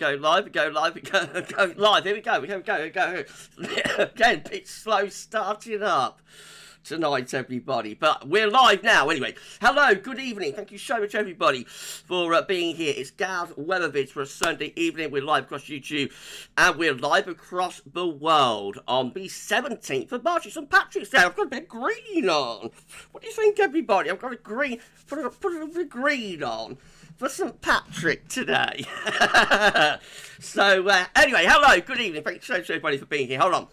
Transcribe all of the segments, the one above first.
live. Here we go. Again, bit slow starting up tonight, everybody, but we're live now anyway. Hello, good evening. Thank you so much, everybody, for being here. It's GavsWeatherVids for a Sunday evening. We're live across YouTube and we're live across the world on the 17th of March. It's St. Patrick's Day. I've got a bit of green on. What do you think, everybody? I've got a green, put a bit of green on for St. Patrick today. So, anyway, hello, good evening. Thank you so much, everybody, for being here. Hold on.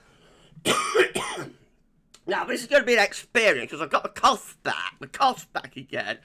Now, this is going to be an experience because I've got the cough back again,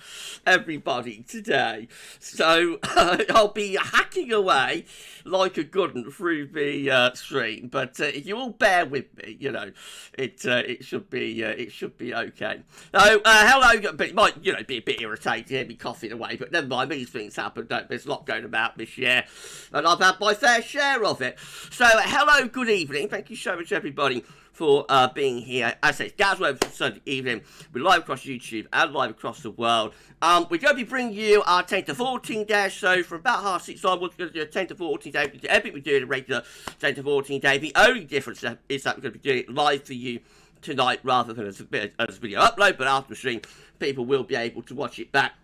everybody, today. So, I'll be hacking away like a good one through the stream. But if you all bear with me, you know, it should be okay. So, hello, it might, you know, be a bit irritating, hear me coughing away, but never mind, these things happen, don't there's a lot going about this year, and I've had my fair share of it. So, hello, good evening, thank you so much, everybody, for being here. As I say, it's GavsWeatherVids for Sunday evening. We're live across YouTube and live across the world. We're going to be bringing you our 10 to 14 day show from about 6:30 onwards. We're going to do a 10 to 14 day. Everything we do in a regular 10 to 14 day. The only difference is that we're going to be doing it live for you tonight rather than as a video upload. But after the stream, people will be able to watch it back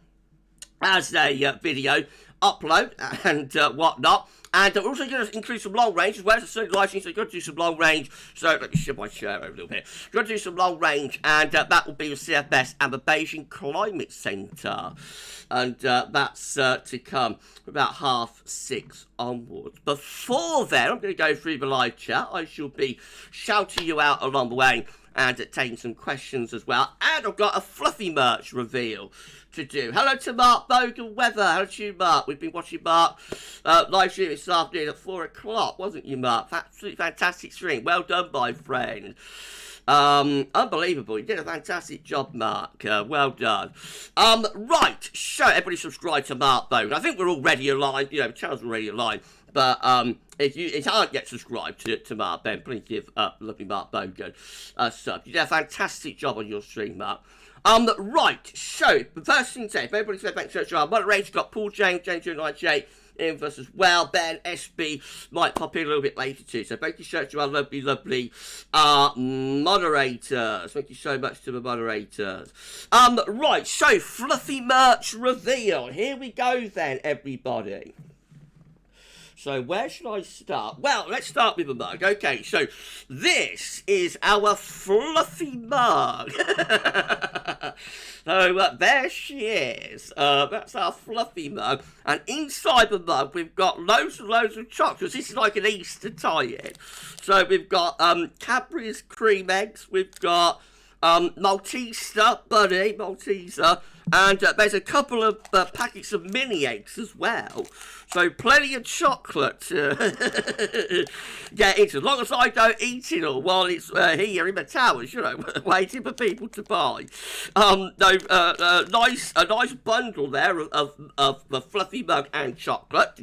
as a video upload and whatnot. And we're also going to include some long range as well. It's a Sunday live stream, so you're going to do some long range. So let me shift my chair over a little bit. You're going to do some long range, and that will be with CFS and the Beijing Climate Center. And that's to come about 6:30 onwards. Before then, I'm going to go through the live chat. I shall be shouting you out along the way and taking some questions as well. And I've got a fluffy merch reveal to do. Hello to Mark Bogan Weather. Hello to you, Mark. We've been watching Mark live stream this afternoon at 4 o'clock, wasn't you, Mark? Absolutely fantastic stream. Well done, my friend. Unbelievable. You did a fantastic job, Mark. Well done. Right. So everybody subscribe to Mark Bogan. I think we're already aligned. You know, the channel's already aligned. But if you aren't yet subscribed to Mark, then please give lovely Mark Bogan a sub. You did a fantastic job on your stream, Mark. Right, so, the first thing to say, if everybody's going back to church, our moderators got Paul James, James098 in for us as well, Ben, SB might pop in a little bit later too, so thank you so much to our lovely moderators. Thank you so much to the moderators. Right, so, fluffy merch reveal, here we go then, everybody. So where should I start? Well, let's start with the mug. Okay, so this is our fluffy mug. So there she is. That's our fluffy mug. And inside the mug, we've got loads and loads of chocolates. This is like an Easter tie-in. So we've got Cadbury's cream eggs. We've got Malteser, Bunny, Malteser, and there's a couple of packets of mini eggs as well. So plenty of chocolate to get into, as long as I don't eat it all while it's here in the towers, you know, waiting for people to buy. A nice bundle there of the fluffy mug and chocolate.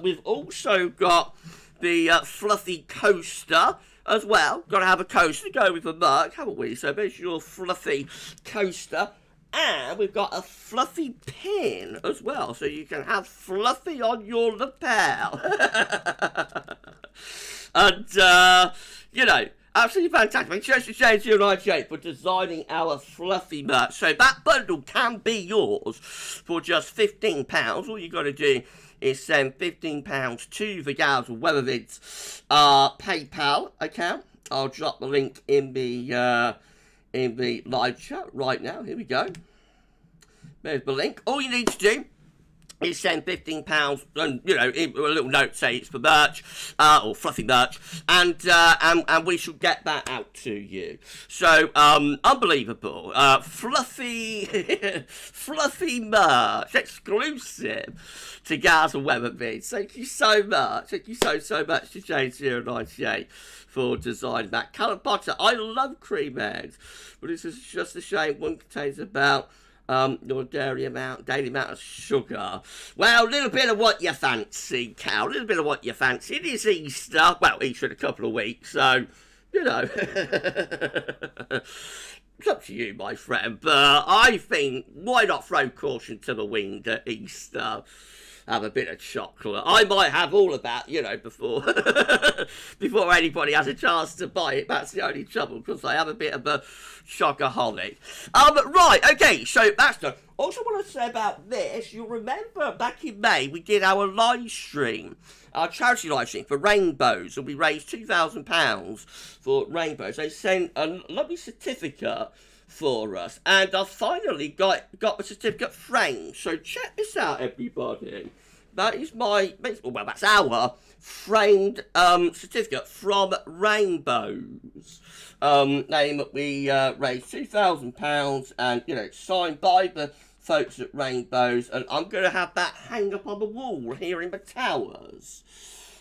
We've also got the fluffy coaster as well. Got to have a coaster to go with the mug, haven't we? So there's your fluffy coaster. And we've got a fluffy pin as well, so you can have fluffy on your lapel. And, you know, absolutely fantastic. Thank you to James098 for designing our fluffy merch. So that bundle can be yours for just £15. All you got to do is send £15 to the GavsWeatherVids PayPal account. I'll drop the link in the live chat right now. Here we go. There's the link. All you need to do is send £15 and, you know, a little note say it's for merch, or fluffy merch, and we shall get that out to you. So, unbelievable. Fluffy merch, exclusive to GavsWeatherVids. Thank you so much. Thank you so much to James098 for designing that. Colour Potter, I love cream eggs, but this is just a shame one contains about your daily amount of sugar. Well, a little bit of what you fancy, Cal. A little bit of what you fancy. It is Easter. Well, Easter in a couple of weeks, so, you know. It's up to you, my friend. But I think, why not throw caution to the wind at Easter? have a bit of chocolate. I might have all of that, you know, before before anybody has a chance to buy it. That's the only trouble, because I have a bit of a chocoholic. Right, okay, so that's done. Also want to say about this, you'll remember back in May we did our live stream, our charity live stream for Rainbows, and we raised £2,000 for Rainbows. They sent a lovely certificate for us, and I finally got the certificate framed. So check this out, everybody. That is well, that's our framed certificate from Rainbows. We raised £2,000, and you know, it's signed by the folks at Rainbows, and I'm going to have that hang up on the wall here in the towers.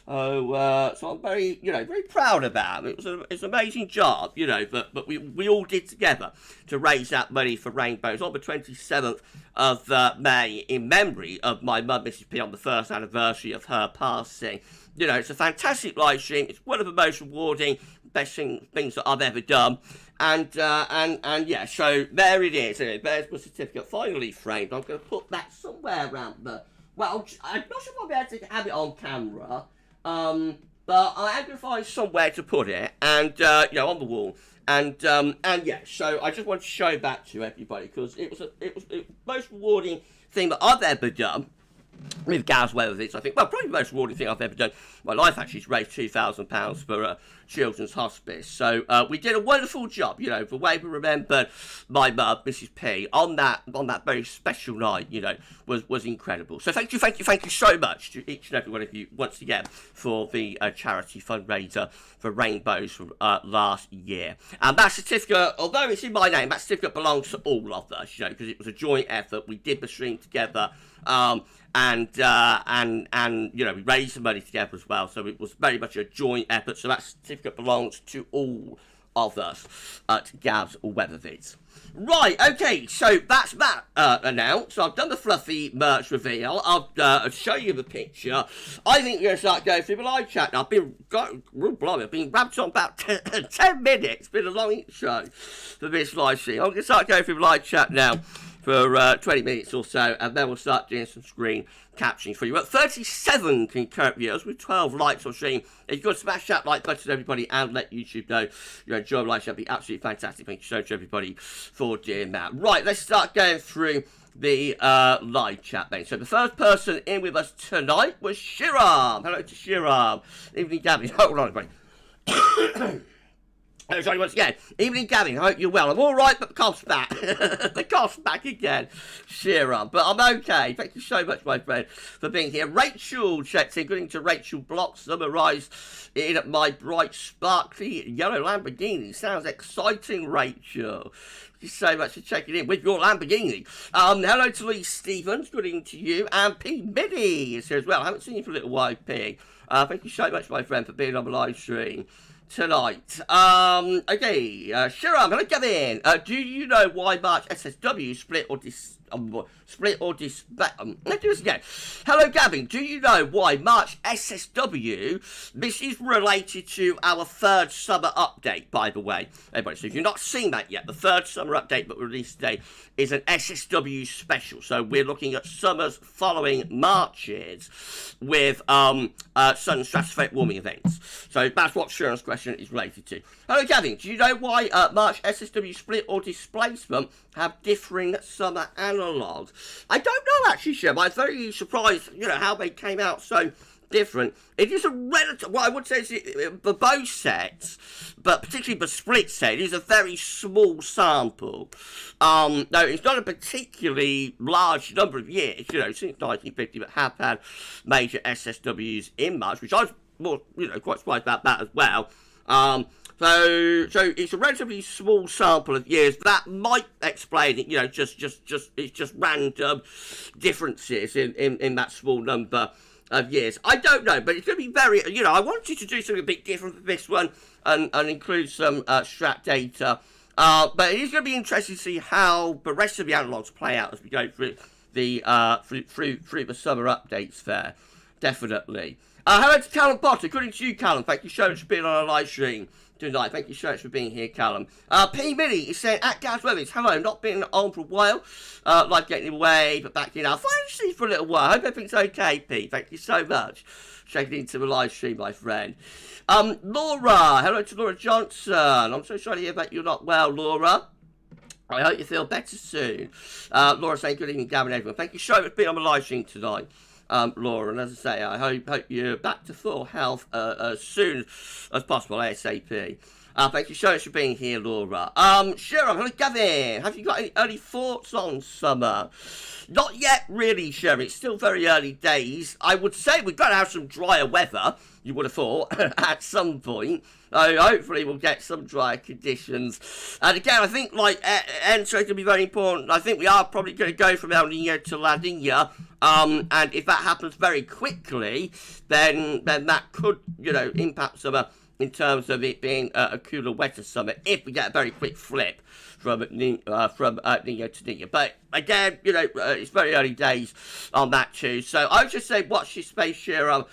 So I'm very proud of that. It's an amazing job, you know, but we all did together to raise that money for Rainbows on the 27th of May in memory of my mum, Mrs. P, on the first anniversary of her passing. You know, it's a fantastic live stream. It's one of the most rewarding, best things that I've ever done. And yeah, so there it is. There's my certificate finally framed. I'm going to put that somewhere around the... Well, I'm not sure if I'll be able to have it on camera. But I am going to find somewhere to put it, and, you know, on the wall. And yeah, so I just want to show that to everybody, because it was the most rewarding thing that I've ever done with GavsWeatherVids. I think, well, probably the most rewarding thing I've ever done in my life, actually, is raise £2,000 for Children's Hospice. So we did a wonderful job, you know, the way we remembered my mum, Mrs. P, on that very special night, you know, was incredible. So thank you so much to each and every one of you once again for the charity fundraiser for Rainbows from last year. And that certificate, although it's in my name, that certificate belongs to all of us, you know, because it was a joint effort. We did the stream together. And you know, we raised the money together as well, so it was very much a joint effort. So that certificate belongs to all of us at GavsWeatherVids. Right, okay, so that's that announced. So I've done the fluffy merch reveal. I'll show you the picture. I think we're going to start going through the live chat now. I've been wrapped on about 10 minutes. It's been a long intro for this live stream. I'm going to start going through the live chat now for 20 minutes or so, and then we'll start doing some screen captioning for you. We're at 37 concurrent viewers with 12 likes on stream. If you could smash that like button, everybody, and let YouTube know you enjoy the live show, that'd be absolutely fantastic. Thank you so much, everybody, for doing that. Right, let's start going through the live chat then. So the first person in with us tonight was Shiram. Hello to Shiram. Evening, Gabby. Hold on, everybody. Oh, sorry, once again. Evening, Gavin. I hope you're well. I'm all right, but the cough's back. The cough's back again. Shiram. But I'm okay. Thank you so much, my friend, for being here. Rachel checks in. Good evening to Rachel Block. Summarised in my bright, sparkly yellow Lamborghini. Sounds exciting, Rachel. Thank you so much for checking in with your Lamborghini. Hello to Lee Stevens. Good evening to you. And P. Middy is here as well. I haven't seen you for a little while, P. Thank you so much, my friend, for being on the live stream tonight. Okay, Shiram, hello, Gavin. Do you know why March SSW split or let's do this again. Hello, Gavin. Do you know why March SSW? This is related to our third summer update, by the way, everybody. So if you've not seen that yet, the third summer update that we released today is an SSW special. So we're looking at summers following Marches with sun stratospheric warming events. So that's what Sharon's question is related to. Hello, Gavin. Do you know why March SSW split or displacement have differing summer analogues? I don't know, actually, Sharon. I'm very surprised, you know, how they came out so different. It is a relative, well, I would say the both sets, but particularly the split set, is a very small sample. No, it's not a particularly large number of years, you know, since 1950, but have had major SSWs in March, which I was more, you know, quite surprised about that as well. So it's a relatively small sample of years. That might explain it, you know, it's just random differences in that small number of years. I don't know, but it's going to be very, you know, I wanted to do something a bit different for this one and include some strat data. But it is going to be interesting to see how the rest of the analogues play out as we go through the through the summer updates there. Definitely. Hello to Callum Potter. Good evening to you, Callum. Thank you so much for being on our live stream tonight. Thank you so much for being here, Callum. P. Millie is saying, at GavsWeatherVids, hello, not been on for a while. Life getting away, but back in. I'll finally see you for a little while. Hope everything's okay, P. Thank you so much. Checking into the live stream, my friend. Laura, hello to Laura Johnson. I'm so sorry to hear that you're not well, Laura. I hope you feel better soon. Laura saying, good evening, Gavin, everyone. Thank you so much for being on the live stream tonight. Laura, and as I say, I hope you're back to full health as soon as possible, ASAP. Thank you so much for being here, Laura. Sharon, hello, Gavin. Have you got any early thoughts on summer? Not yet, really, Sharon. It's still very early days. I would say we're going to have some drier weather, you would have thought, at some point. Hopefully we'll get some drier conditions. And again, I think, like, entry is going to be very important. I think we are probably going to go from El Nino to La Nina. And if that happens very quickly, then that could, impact summer in terms of it being a cooler, wetter summer, if we get a very quick flip from Nino to Nina. But again, it's very early days on that too. So I would just say watch your space here, and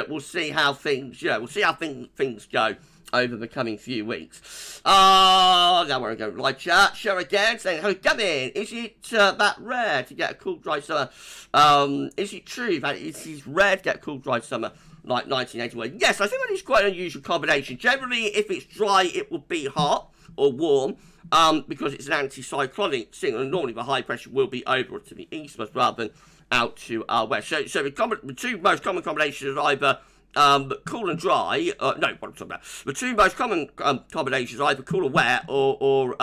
we'll see how things, things go over the coming few weeks. Now we're going to live chat. Share again, saying, hello, Gavin. Is it that rare to get a cool, dry summer? Is it true that it is rare to get a cool, dry summer like 1981? Yes, I think that is quite an unusual combination. Generally, if it's dry, it will be hot or warm, because it's an anticyclonic signal, and normally the high pressure will be over to the east rather than out to our west. So the two most common combinations are either cool and dry. What I'm talking about. The two most common combinations are either cool and wet or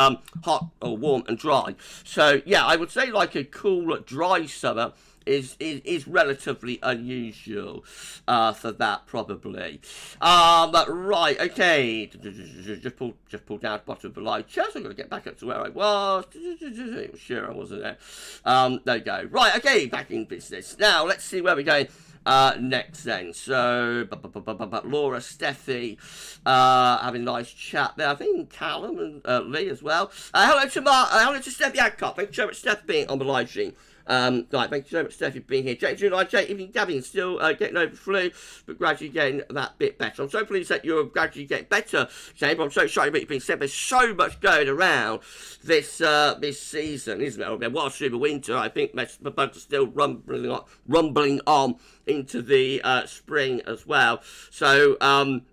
hot or warm and dry. So yeah, I would say like a cool, dry summer is relatively unusual for that, probably. Right, okay. Just pull down the bottom of the live chat. I'm going to get back up to where I was. Sure, I wasn't there. There you go. Right, okay, back in business. Now, let's see where we're going next then. So, Laura, Steffi, having a nice chat there. I think Callum and Lee as well. Hello to Mark, hello to Steffi Adcock. Thank you so much, Steffi, being on the live stream. Right, thank you so much, Steffi, for being here. Jake, evening, Gavin, still getting over the flu, but gradually getting that bit better. I'm so pleased that you're gradually getting better, James. I'm so sorry about you being said. There's so much going around this season, isn't it? There was through the winter. I think the bugs are still rumbling on into the spring as well. So,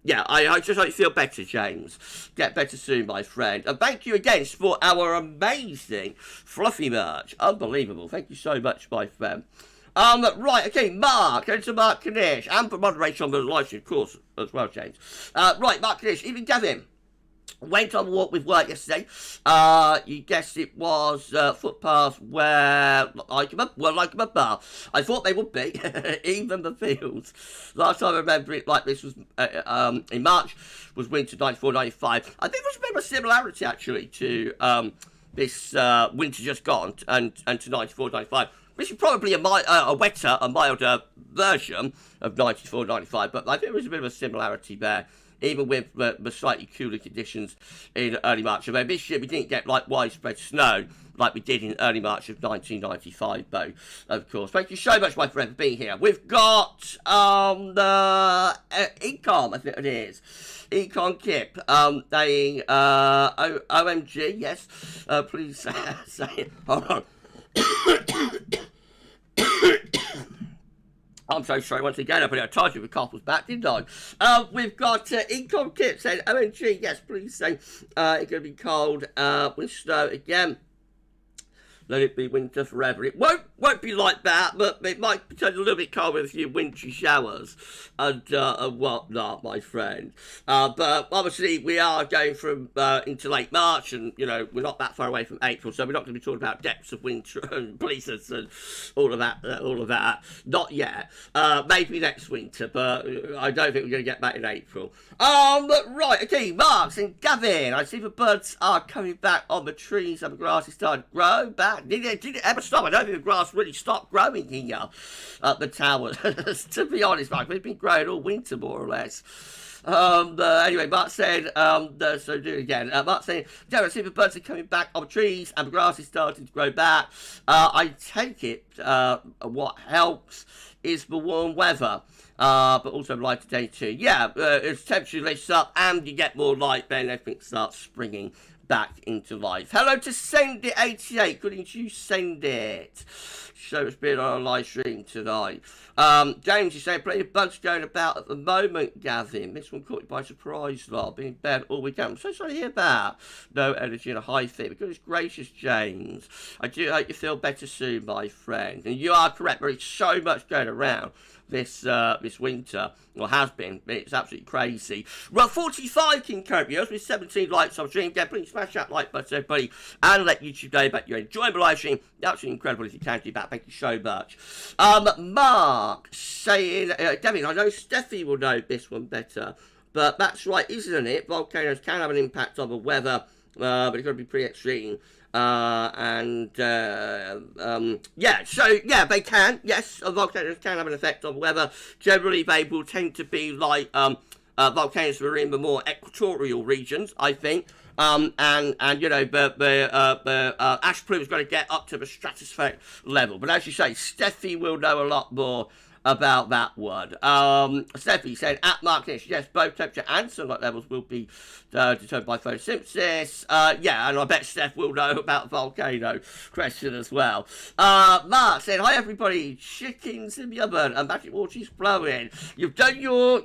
yeah, I just hope you feel better, James. Get better soon, my friend. And thank you again for our amazing fluffy merch. Unbelievable. Thank you so much, my friend. Right, okay, Mark. Go to Mark Kanish. And for moderation on the live stream, of course, as well, James. Right, Mark Kanish. Even Gavin went on a walk with work yesterday. You guessed it was footpaths where like a bar. I thought they would be, even the fields. Last time I remember it like this was in March, was winter 94-95. I think there's a bit of a similarity actually to this winter just gone and to 94-95. This is probably a wetter, a milder version of 94-95, but I think there's a bit of a similarity there, even with the slightly cooler conditions in early March. Although this year we didn't get like widespread snow like we did in early March of 1995, though, of course. Thank you so much, my friend, for being here. We've got the Econ, I think it is. Econ Kip, saying OMG, yes. Please say it. Hold on. I'm so sorry once again. I told you the cough was back, didn't I? We've got Econ Kip saying OMG, yes, please say it's going to be cold with snow again. Let it be winter forever. It won't be like that, but it might be a little bit cold with a few wintry showers and whatnot, my friend. But obviously we are going from into late March, and we're not that far away from April, so we're not going to be talking about depths of winter and blizzards and all of that. Not yet. Maybe next winter, but I don't think we're going to get that in April. Right, okay, Mark and Gavin. I see the birds are coming back on the trees and the grass is starting to grow back. Did it ever stop? I don't think the grass really stopped growing here at the tower. To be honest, Mark, it's been growing all winter, more or less. Anyway, Mark said, so do it again. Mark saying, I see the birds are coming back on the trees and the grass is starting to grow back. I take it what helps is the warm weather. but also light today too. Yeah, as temperature lifts up and you get more light, then everything starts springing back into life. Hello to Send It 88. Couldn't you send it? Show it's been on a live stream tonight. James, you say plenty of bugs going about at the moment, Gavin. This one caught you by surprise, lot. Been in bed all weekend. I'm so sorry to hear that. No energy and a high fever. Goodness gracious, James. I do hope you feel better soon, my friend. And you are correct. There is so much going around this winter, or has been. It's absolutely crazy. Well, 45 King Copios with 17 likes on stream. Get please smash that like button, everybody, and let YouTube know that you're enjoying the live stream. Absolutely incredible if you can do that. Thank you so much. Mark saying, Devin, I know Steffi will know this one better, but that's right, isn't it? Volcanoes can have an impact on the weather, but it's got to be pretty extreme. Yeah, so, yeah, they can, yes, volcanoes can have an effect on the weather. Generally, they will tend to be like, volcanoes that are in the more equatorial regions, I think. And you know, the ash plume is going to get up to the stratospheric level. But as you say, Steffi will know a lot more about that one. Steffi said, at Marknish, yes, both temperature and sunlight levels will be determined by photosynthesis. Yeah, and I bet Steph will know about the volcano question as well. Mark said, hi everybody, chickens in the oven and magic water is flowing. You've done your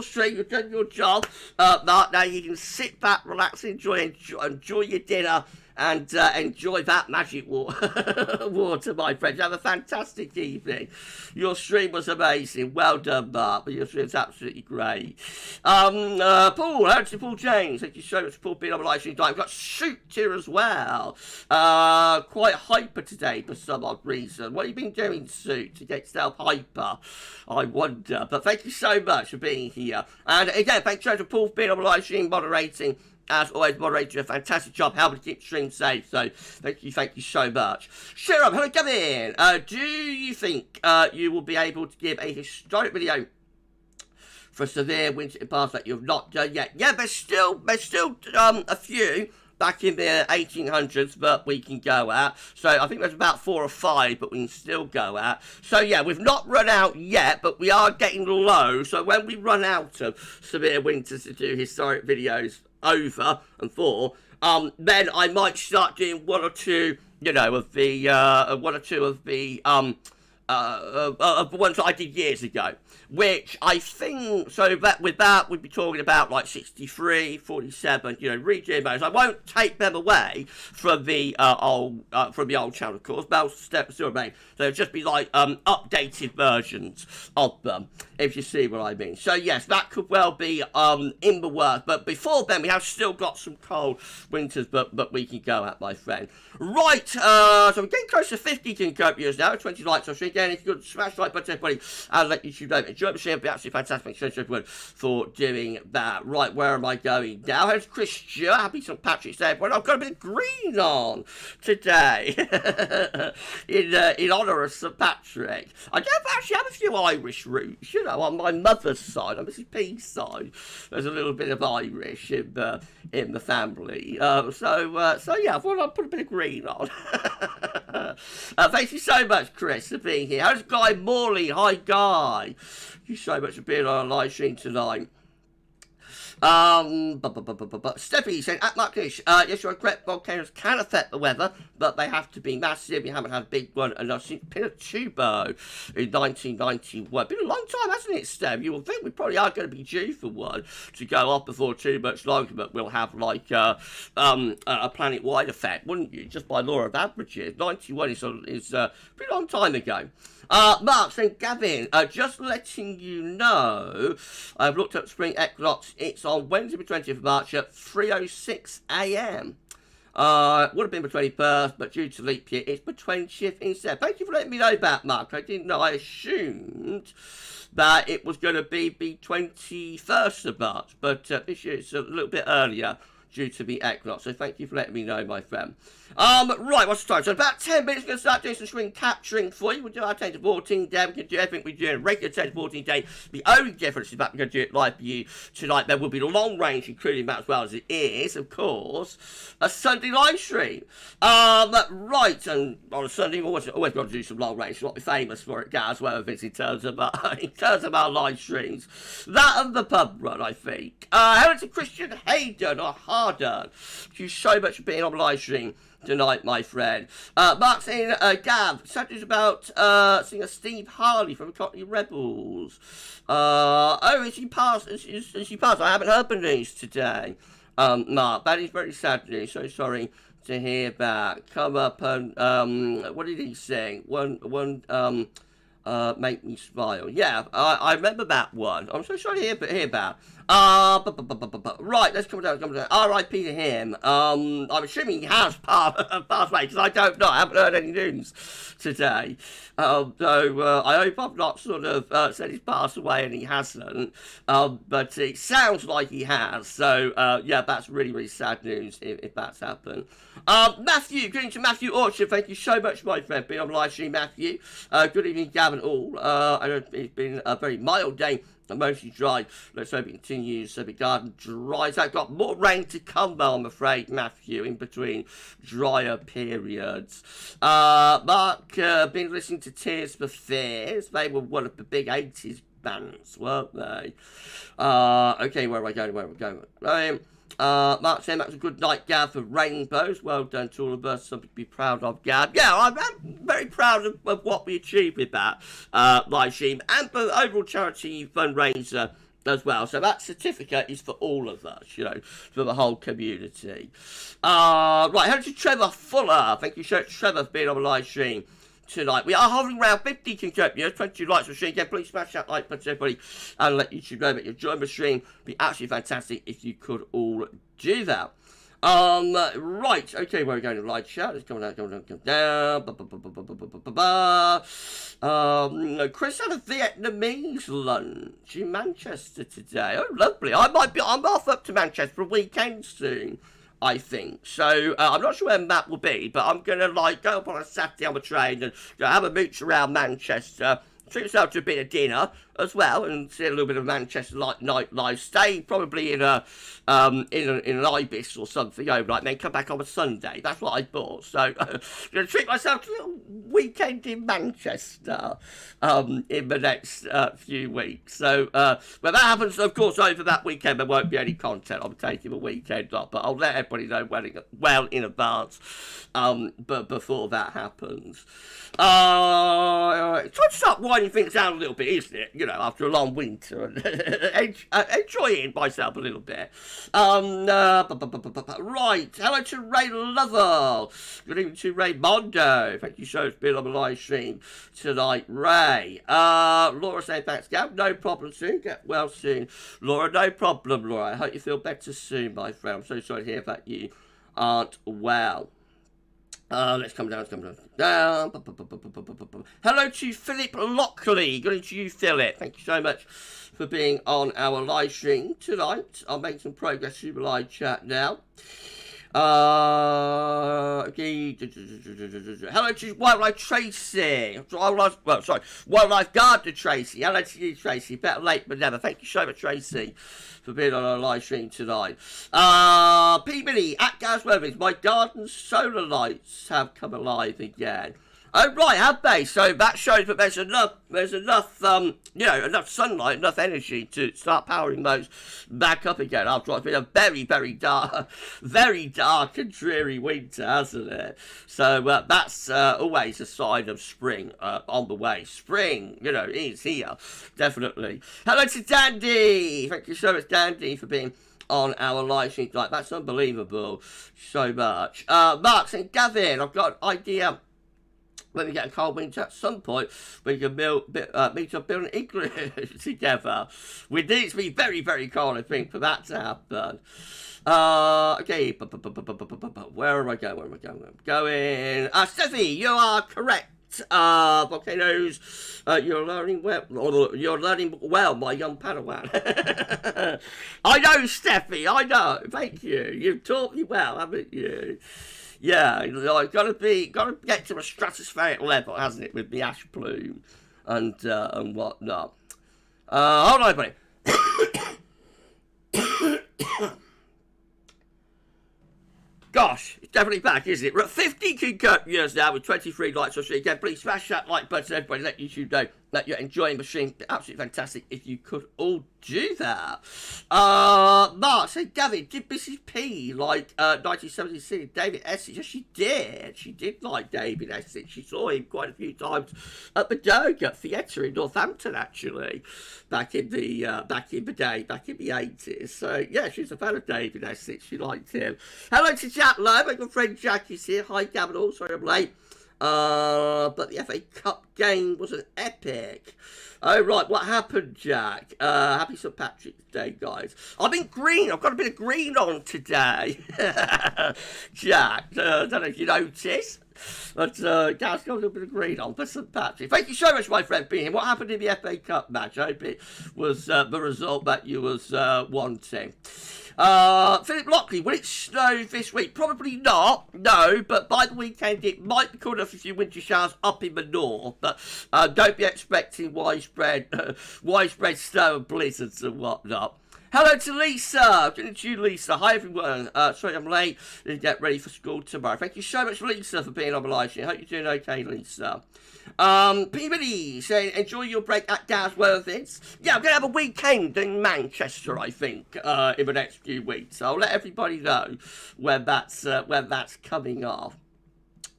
stream, you've done your job, Mark. Now you can sit back, relax, enjoy your dinner, and enjoy that magic water, my friends. Have a fantastic evening. Your stream was amazing. Well done, Mark. Your stream's absolutely great. Paul, hello to Paul James. Thank you so much for Paul being on the live stream tonight. We've got Shoot here as well. Quite hyper today for some odd reason. What have you been doing, Shoot, to get yourself hyper? I wonder. But thank you so much for being here. And again, thanks so much to Paul for being on the live stream, moderating. As always, moderator, a fantastic job helping to keep the stream safe. So, thank you so much. Sharon, hello, Gavin. Do you think you will be able to give a historic video for severe winter impacts that you've not done yet? Yeah, there's still a few back in the 1800s that we can go at. So I think there's about 4 or 5, but we can still go at. So yeah, we've not run out yet, but we are getting low. So when we run out of severe winters to do historic videos over and for, then I might start doing one or two, you know, of the ones that I did years ago, which I think, so that with that, we'd be talking about like 63, 47, you know, redoing those. I won't take them away from the old channel, of course, they'll still remain. So it'll just be like updated versions of them, if you see what I mean. So yes, that could well be in the works, but before then, we have still got some cold winters, but we can go at, my friend. Right, so we're getting close to 50 Kincopias now, 20 likes on stream. Again, if you could smash the like button, everybody, and let YouTube know. Enjoy the stream, it'd be absolutely fantastic. Thanks so everyone for doing that. Right, where am I going now? Here's Chris Stewart. Happy St. Patrick's Day, everyone. I've got a bit of green on today in honour of St. Patrick. I don't actually have a few Irish roots, you know, on my mother's side, on Mrs. P's side. There's a little bit of Irish in the family. So yeah, I thought I'd put a bit of green on. Thank you so much, Chris, for being here. How's Guy Morley? Hi, Guy. Thank you so much for being on a live stream tonight. Steffi saying, at Markish, yes, you're correct, volcanoes can affect the weather, but they have to be massive. We haven't had a big one, and I've seen Pinatubo in 1991. Been a long time, hasn't it, Steph? You will think we probably are going to be due for one to go off before too much longer, but we'll have like a planet-wide effect, wouldn't you? Just by law of averages. 91 is a pretty long time ago. Mark saying, Gavin, just letting you know, I've looked up spring equinox. It's on Wednesday the 20th of March at 3:06 a.m. Would have been the 21st, but due to leap year, it's the 20th instead. Thank you for letting me know that, Mark. I didn't know. I assumed that it was going to be the 21st of March, but this year it's a little bit earlier due to the equinox. So thank you for letting me know, my friend. Right, what's the time? So about 10 minutes, we're going to start doing some screen capturing for you. We'll do our 10 to 14 day. We can do everything we do in a regular 10 to 14 day. The only difference is that we're going to do it live for you tonight. There will be long range, including that as well as it is, of course, a Sunday live stream. Right, and on a Sunday, we've always got to do some long range. It's what we're famous for at GavsWeatherVids in terms of our live streams. That and the pub run, I think. Hello to Christian Hayden or Harden. Thank you so much for being on the live stream tonight, my friend. Mark's saying, Gav, something's about singer Steve Harley from the Cockney Rebels. Oh, is she passed? Is she passed? I haven't heard the news today. Mark, that is very sad news. So sorry to hear that. Come up and what did he sing? Make me smile. Yeah, I remember that one. I'm so sorry to hear about. Right, let's come down. R.I.P. to him. I'm assuming he has passed away because I don't know. I haven't heard any news today. So I hope I've not sort of said he's passed away and he hasn't. But it sounds like he has. So yeah, that's really, really sad news if that's happened. Matthew, good evening to Matthew Orchard. Thank you so much, my friend, being on the live stream, Matthew. Good evening, Gavin all. I know it's been a very mild day. Mostly dry. Let's hope it continues so the garden dries out. Got more rain to come though, I'm afraid, Matthew, in between drier periods. Mark, been listening to Tears for Fears. They were one of the big 80s bands, weren't they? Okay, where am I going? Mark saying that was a good night, Gav, for Rainbows. Well done to all of us. Something to be proud of, Gav. Yeah, I'm very proud of what we achieved with that live stream and the overall charity fundraiser as well. So that certificate is for all of us, you know, for the whole community. Right, hello to Trevor Fuller. Thank you so much, Trevor, for being on the live stream tonight. We are hovering around 50 contributors, 22 likes for the stream. Again, please smash that like button, everybody, and let YouTube know that you're enjoying the stream. It'd be absolutely fantastic if you could all do that. Right, okay, where are we going to live chat? Let's come down. Chris had a Vietnamese lunch in Manchester today. Oh, lovely. I'm off up to Manchester for a weekend soon, I think. So, I'm not sure where Matt will be, but I'm going to, like, go up on a Saturday on the train and have a mooch around Manchester, treat yourself to a bit of dinner as well, and see a little bit of Manchester nightlife. Stay probably in an Ibis or something overnight, and then come back on a Sunday. That's what I bought. So, I'm going to treat myself to a little weekend in Manchester in the next few weeks. So, when that happens, of course, over that weekend, there won't be any content. I'm taking the weekend off, but I'll let everybody know well in advance. But before that happens, try to start winding things down a little bit, isn't it? You know, after a long winter, and enjoying myself a little bit. Right, hello to Ray Lovell. Good evening to Ray Mondo. Thank you so much for being on the live stream tonight, Ray. Laura saying thanks, Gav. No problem soon. Get well soon, Laura. No problem, Laura. I hope you feel better soon, my friend. I'm so sorry to hear that you aren't well. Let's come down. Hello to Philip Lockley. Good evening to you, Philip. Thank you so much for being on our live stream tonight. I'll make some progress through the live chat now. Okay. Hello to Wildlife Tracy. Wildlife Gardener Tracy. Hello to you, Tracy. Better late than never. Thank you so much, Tracy, for being on our live stream tonight. P-Minnie at GavsWeatherVids. My garden solar lights have come alive again. Oh, right, have they? So that shows that there's enough, you know, enough sunlight, enough energy to start powering those back up again after it's been a very, very dark and dreary winter, hasn't it? So that's always a sign of spring on the way. Spring, you know, is here, definitely. Hello to Dandy. Thank you so much, Dandy, for being on our live stream tonight. That's unbelievable so much. Mark saying, Gavin, I've got an idea. When we get a cold winter at some point, we can meet up, build an igloo together. We need it to be very, very cold, I think, for that to happen. Okay, where am I going? Steffi, you are correct. Volcanoes, you're learning well. You're learning well, my young Padawan. I know, Steffi, I know. Thank you. You've taught me well, haven't you? Yeah, like, gotta get to a stratospheric level, hasn't it, with the ash plume and whatnot. Hold on, buddy. Gosh, it's definitely back, isn't it? We're at 50 concurrent viewers now with 23 likes on stream. Again, please smash that like button, everybody. Let YouTube know that you're enjoying the stream. Absolutely fantastic if you could all do that. Mark said, Gavin, did Mrs. P like 1976 David Essex? Yes, she did. She did like David Essex. She saw him quite a few times at the Doga Theatre in Northampton, actually, back in the day, back in the 80s. So yeah, she's a fan of David Essex. She liked him. Hello to Jack Lowe. My good friend Jack is here. Hi, Gavin. Oh, sorry I'm late. But the FA Cup game was an epic. Oh, right, what happened, Jack? Happy St. Patrick's Day, guys. I'm in green. I've got a bit of green on today. Jack, I don't know if you noticed. But Gav's got a little bit of green on for St. Patrick. Thank you so much, my friend, being here. What happened in the FA Cup match? I hope it was the result that you was wanting. Philip Lockley, will it snow this week? Probably not, no, but by the weekend it might be cool enough for a few winter showers up in the north, but don't be expecting widespread snow and blizzards and whatnot. Hello to Lisa. Good to you, Lisa. Hi, everyone. Sorry I'm late. Didn't get ready for school tomorrow. Thank you so much, Lisa, for being on the live stream. Hope you're doing okay, Lisa. Peabody saying, enjoy your break at GavsWeatherVids. Yeah, I'm going to have a weekend in Manchester, I think, in the next few weeks. I'll let everybody know when that's coming off.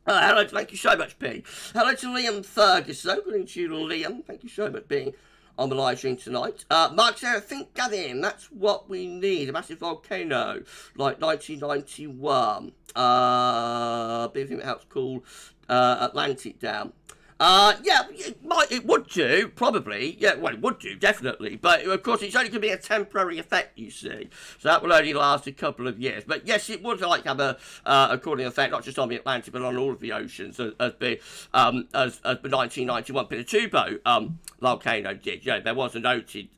Hello, thank you so much, P. Hello to Liam Ferguson. Good to you, Liam. Thank you so much for being on the live stream tonight. Mark said, I think, Gavin, that's what we need. A massive volcano, like 1991. Big thing that helps cool Atlantic down. Yeah, it would do, probably. Yeah, well, it would do, definitely. But, of course, it's only going to be a temporary effect, you see. So that will only last a couple of years. But, yes, it would, like, have a cooling effect, not just on the Atlantic, but on all of the oceans, as the 1991 Pinatubo volcano did. Yeah, there was a noted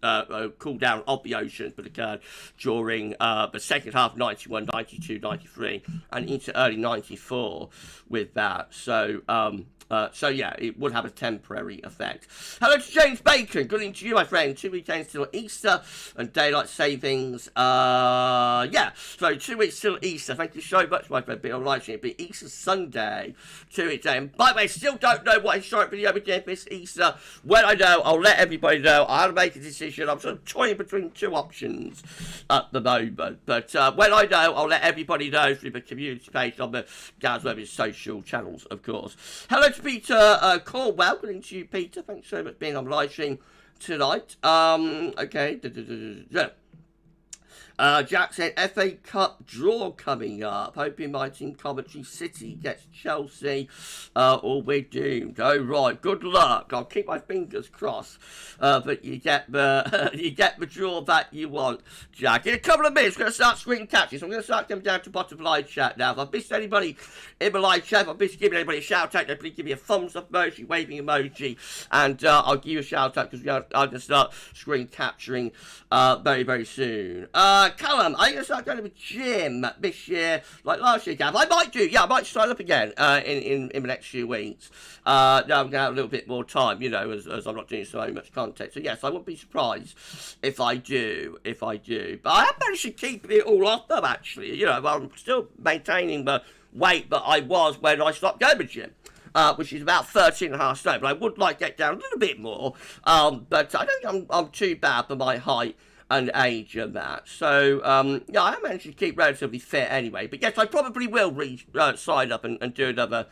cool down of the oceans that occurred during the second half of 91, 92, 93, and into early 94 with that. So yeah, it would have a temporary effect. Hello to James Bacon. Good evening to you, my friend. 2 weekends till Easter and daylight savings. Yeah, so 2 weeks till Easter. Thank you so much, my friend. Being on live stream. It'll be Easter Sunday, 2 weeks day. And by the way, still don't know what historic video we did this Easter. When I know, I'll let everybody know. I had to make a decision. I'm sort of toying between two options at the moment. But when I know, I'll let everybody know through the community page on the GavsWeatherVids social channels, of course. Hello to Peter Corwell. Good evening to you, Peter. Thanks so much for being on live stream tonight. Okay. Jack said, FA Cup draw coming up. Hoping my team Coventry City gets Chelsea or we're doomed. Oh, right. Good luck. I'll keep my fingers crossed. But you get the draw that you want, Jack. In a couple of minutes, we're going to start screen catching. So I'm going to start coming down to the bottom of the live chat now. If I've missed anybody in the live chat, if I've missed giving anybody a shout out, please give me a thumbs up emoji, waving emoji, and I'll give you a shout out because I'm going to start screen capturing very, very soon. Callum, are you going to start going to the gym this year, like last year, Gav? I might do, yeah, I might sign up again in the next few weeks. Now I'm going to have a little bit more time, you know, as I'm not doing so much content. So yes, I wouldn't be surprised if I do. But I have managed to keep it all off them, actually. You know, I'm still maintaining the weight that I was when I stopped going to the gym. Which is about 13.5 stone, but I would like to get down a little bit more. But I don't think I'm too bad for my height and age and that. So, yeah, I managed to keep relatively fit anyway. But yes, I probably will sign up and do another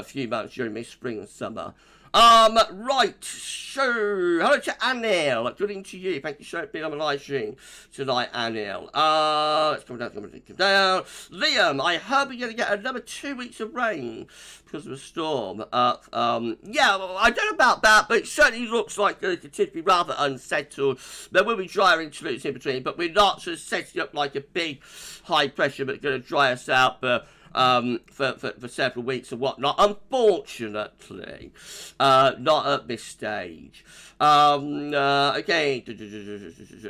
few months during this spring and summer. Right, so, hello to Anil. Good evening to you. Thank you so much for being on the live stream tonight, Anil. Let's come down. Liam, I heard we're going to get another 2 weeks of rain because of a storm. Yeah, I don't know about that, but it certainly looks like it could be rather unsettled. There will be drier interludes in between, but we're not sort of setting up like a big high pressure that's going to dry us out for for several weeks and whatnot. Unfortunately, not at this stage. Okay,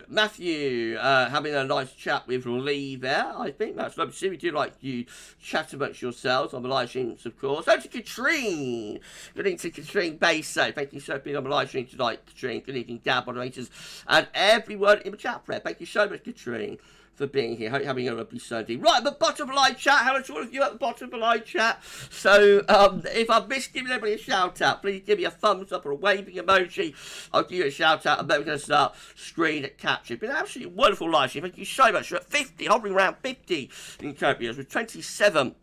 Matthew, having a nice chat with Lee there. I think that's lovely to see. We do like you chat amongst yourselves on the live streams, of course. Oh, to Katrine. Good evening to Katrine Baso. Thank you so much for being on the live stream tonight, Katrine. Good evening, Gab moderators, and everyone in the chat thread. Thank you so much, Katrine, for being here. Hope you're having a lovely Sunday. Right at the bottom of the live chat, hello to all of you at the bottom of the live chat. So, if I've missed giving everybody a shout out, please give me a thumbs up or a waving emoji. I'll give you a shout out, and then we're going to start screen capture. It's been an absolutely wonderful live stream. Thank you so much. We're at 50, hovering around 50 in copiers with 27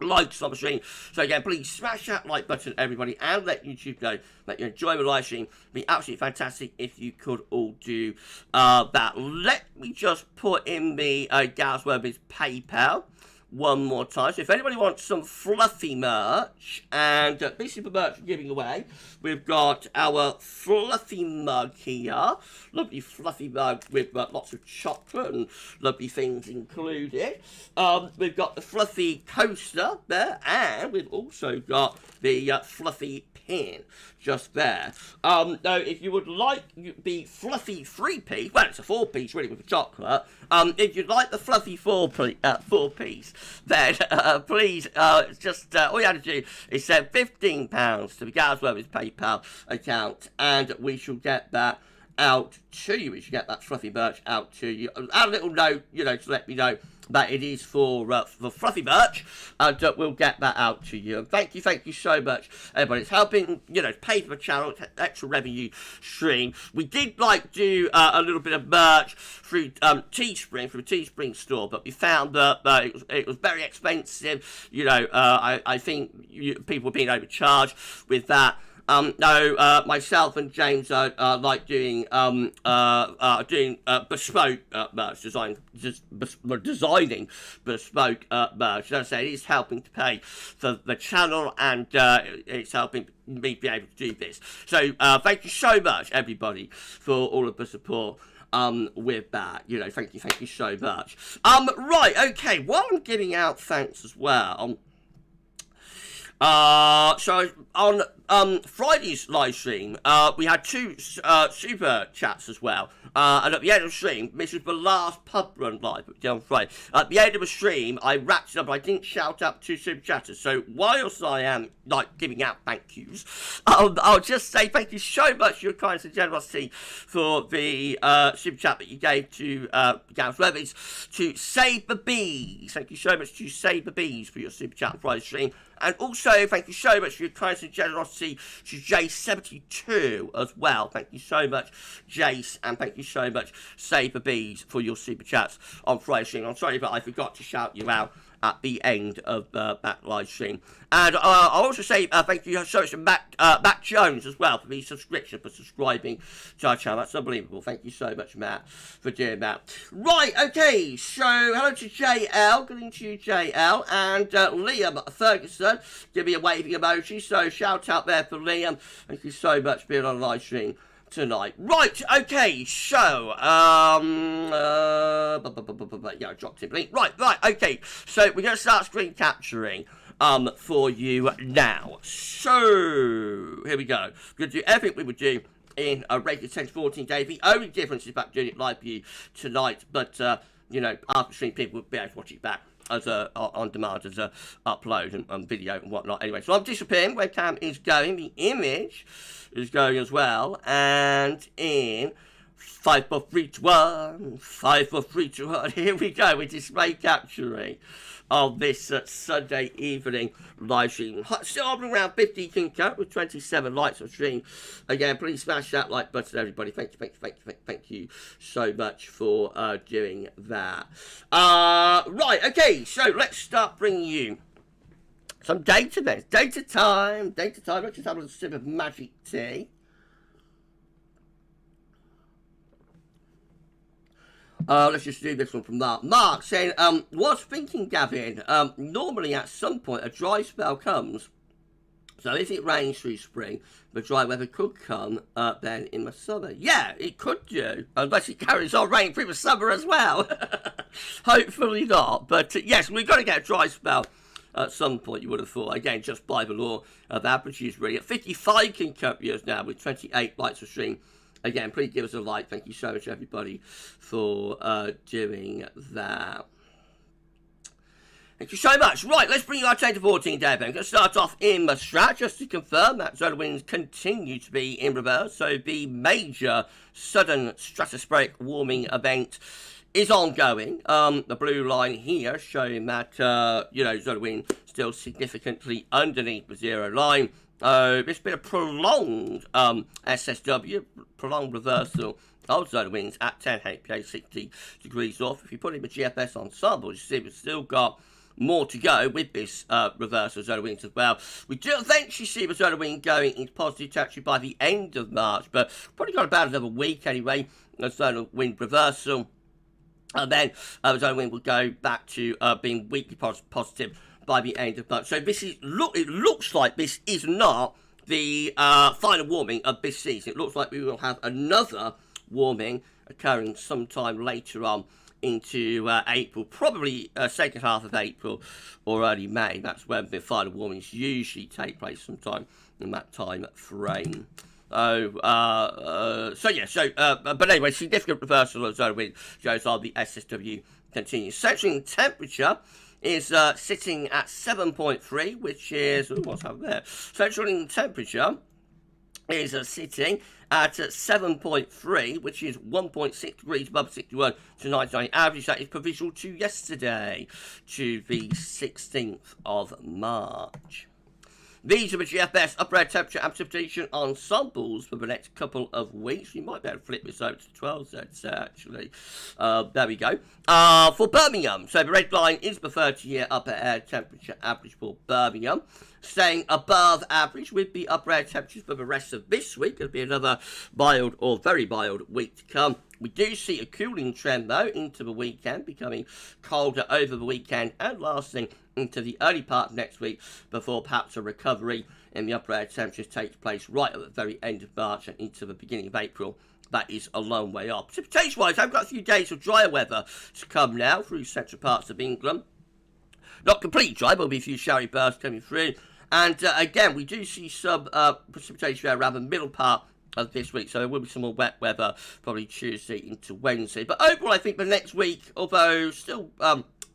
likes on the stream. So again, please smash that like button, everybody, and let YouTube know that you enjoy the live stream. It'd be absolutely fantastic if you could all do that. Let me just put in the GavsWeatherVids PayPal one more time. So if anybody wants some fluffy merch, and this is the merch we're giving away. We've got our fluffy mug here, lovely fluffy mug with lots of chocolate and lovely things included. We've got the fluffy coaster there, and we've also got the fluffy pin just there. Now, if you would like the fluffy 3-piece, well, it's a 4-piece really with the chocolate. If you'd like the fluffy 4-piece, then please just all you have to do is send £15 to the GavsWeatherVids PayPal account, and we shall get that out to you. We should get that fluffy merch out to you. Add a little note, you know, to let me know that it is for fluffy merch, and we'll get that out to you. And thank you so much, everybody. It's helping, you know, pay for the channel, extra revenue stream. We did like do a little bit of merch through Teespring, through the Teespring store, but we found that it was very expensive. You know, I think people were being overcharged with that. No, myself and James like doing bespoke merch, designing bespoke merch. As I say, it is helping to pay for the channel, and it's helping me be able to do this. So thank you so much, everybody, for all of the support with that. You know, thank you so much. Right, okay, while I'm giving out thanks as well, so on Friday's live stream, we had two super chats as well. And at the end of the stream, this was the last pub run live that we did on Friday. At the end of the stream, I wrapped it up, but I didn't shout out two super chatters. So whilst I am like giving out thank yous, I'll just say thank you so much for your kindness and generosity for the super chat that you gave to GavsWeatherVids to Save the Bees. Thank you so much to Save the Bees for your super chat on Friday's stream. And also, thank you so much for your kindness and generosity to Jace72 as well. Thank you so much, Jace, and thank you so much, Save the Bees, for your super chats on Friday stream. I'm sorry, but I forgot to shout you out at the end of that live stream. And I'll also say thank you so much to Matt Jones as well for the subscription, for subscribing to our channel. That's unbelievable. Thank you so much, Matt, for doing that. Right, okay, so hello to JL, good evening to you, JL, and Liam Ferguson, give me a waving emoji, so shout out there for Liam. Thank you so much for being on the live stream tonight. Right, okay, so, yeah, I dropped it. Right, okay, so we're going to start screen capturing for you now. So, here we go. We're going to do everything we would do in a regular 10 to 14 day. The only difference is about doing it live for you tonight, but, you know, after stream, people will be able to watch it back as on demand, as a upload and video and whatnot. Anyway, so I'm disappearing. Webcam is going. The image is going as well. And in 5, 4, 3, 2, 1. 5, 4, 3, 2, 1. Here we go. We're display capturing of this Sunday evening live stream. Still hovering around 50 concur with 27 likes on stream. Again, please smash that like button, everybody. Thank you so much for doing that. Right, okay, so let's start bringing you some data then. Data time. Let's just have a sip of magic tea. Let's just do this one from Mark. Mark saying, was thinking, Gavin, normally at some point a dry spell comes, So if it rains through spring, the dry weather could come then in the summer. Yeah, it could do, unless it carries on raining through the summer as well. Hopefully not. But yes, we've got to get a dry spell at some point, you would have thought. Again, just by the law of averages, really. At 55 concurrent viewers now, with 28 likes per stream. Again, please give us a like. Thank you so much, everybody, for doing that. Thank you so much. Right, let's bring you our 10 to 14 day event. I'm going to start off in the strat, just to confirm that solar winds continue to be in reverse. So the major sudden stratospheric warming event is ongoing. The blue line here showing that, solar wind still significantly underneath the zero line. It's been a prolonged SSW, prolonged reversal of solar winds at 10 HPA, 60 degrees north. If you put in the GFS ensemble, you see we've still got more to go with this reversal of solar winds as well. We do eventually see the solar wind going into positive territory by the end of March, but probably got about another week anyway, the solar wind reversal. And then the solar wind will go back to being weakly positive by the end of March. So this is it looks like this is not the final warming of this season. It looks like we will have another warming occurring sometime later on into April, probably second half of April or early May. That's when the final warmings usually take place, sometime in that time frame. But anyway, significant reversal of solar wind shows on the SSW continues. Central temperature is sitting at 7.3, which is, what's happened there? Central temperature is sitting at 7.3, which is 1.6 degrees above 61 to 99 average. That is provisional to yesterday, to the 16th of March. These are the GFS upper air temperature and precipitation ensembles for the next couple of weeks. You might be able to flip this over to 12Z, actually. There we go. For Birmingham, so the red line is the 30-year upper air temperature average for Birmingham, staying above average with the upper air temperatures for the rest of this week. It'll be another mild or very mild week to come. We do see a cooling trend, though, into the weekend, becoming colder over the weekend and lasting into the early part of next week before perhaps a recovery in the upper air temperatures takes place right at the very end of March and into the beginning of April. That is a long way off. Precipitation-wise, I've got a few days of drier weather to come now through central parts of England. Not completely dry, but there'll be a few showery bursts coming through. And again, we do see some precipitation around the middle part of this week, so there will be some more wet weather probably Tuesday into Wednesday. But overall, I think the next week, although still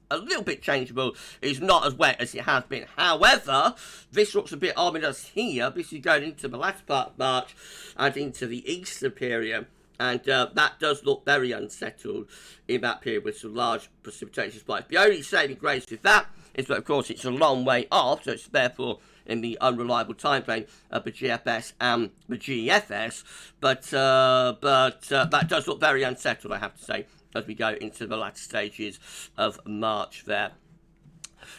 a little bit changeable, is not as wet as it has been. However, this looks a bit ominous here. This is going into the latter part of March and into the Easter period, and that does look very unsettled in that period with some large precipitation spikes. The only saving grace with that is that, of course, it's a long way off, so it's therefore in the unreliable time frame of the GFS and the GFS, but that does look very unsettled, I have to say, as we go into the latter stages of March there.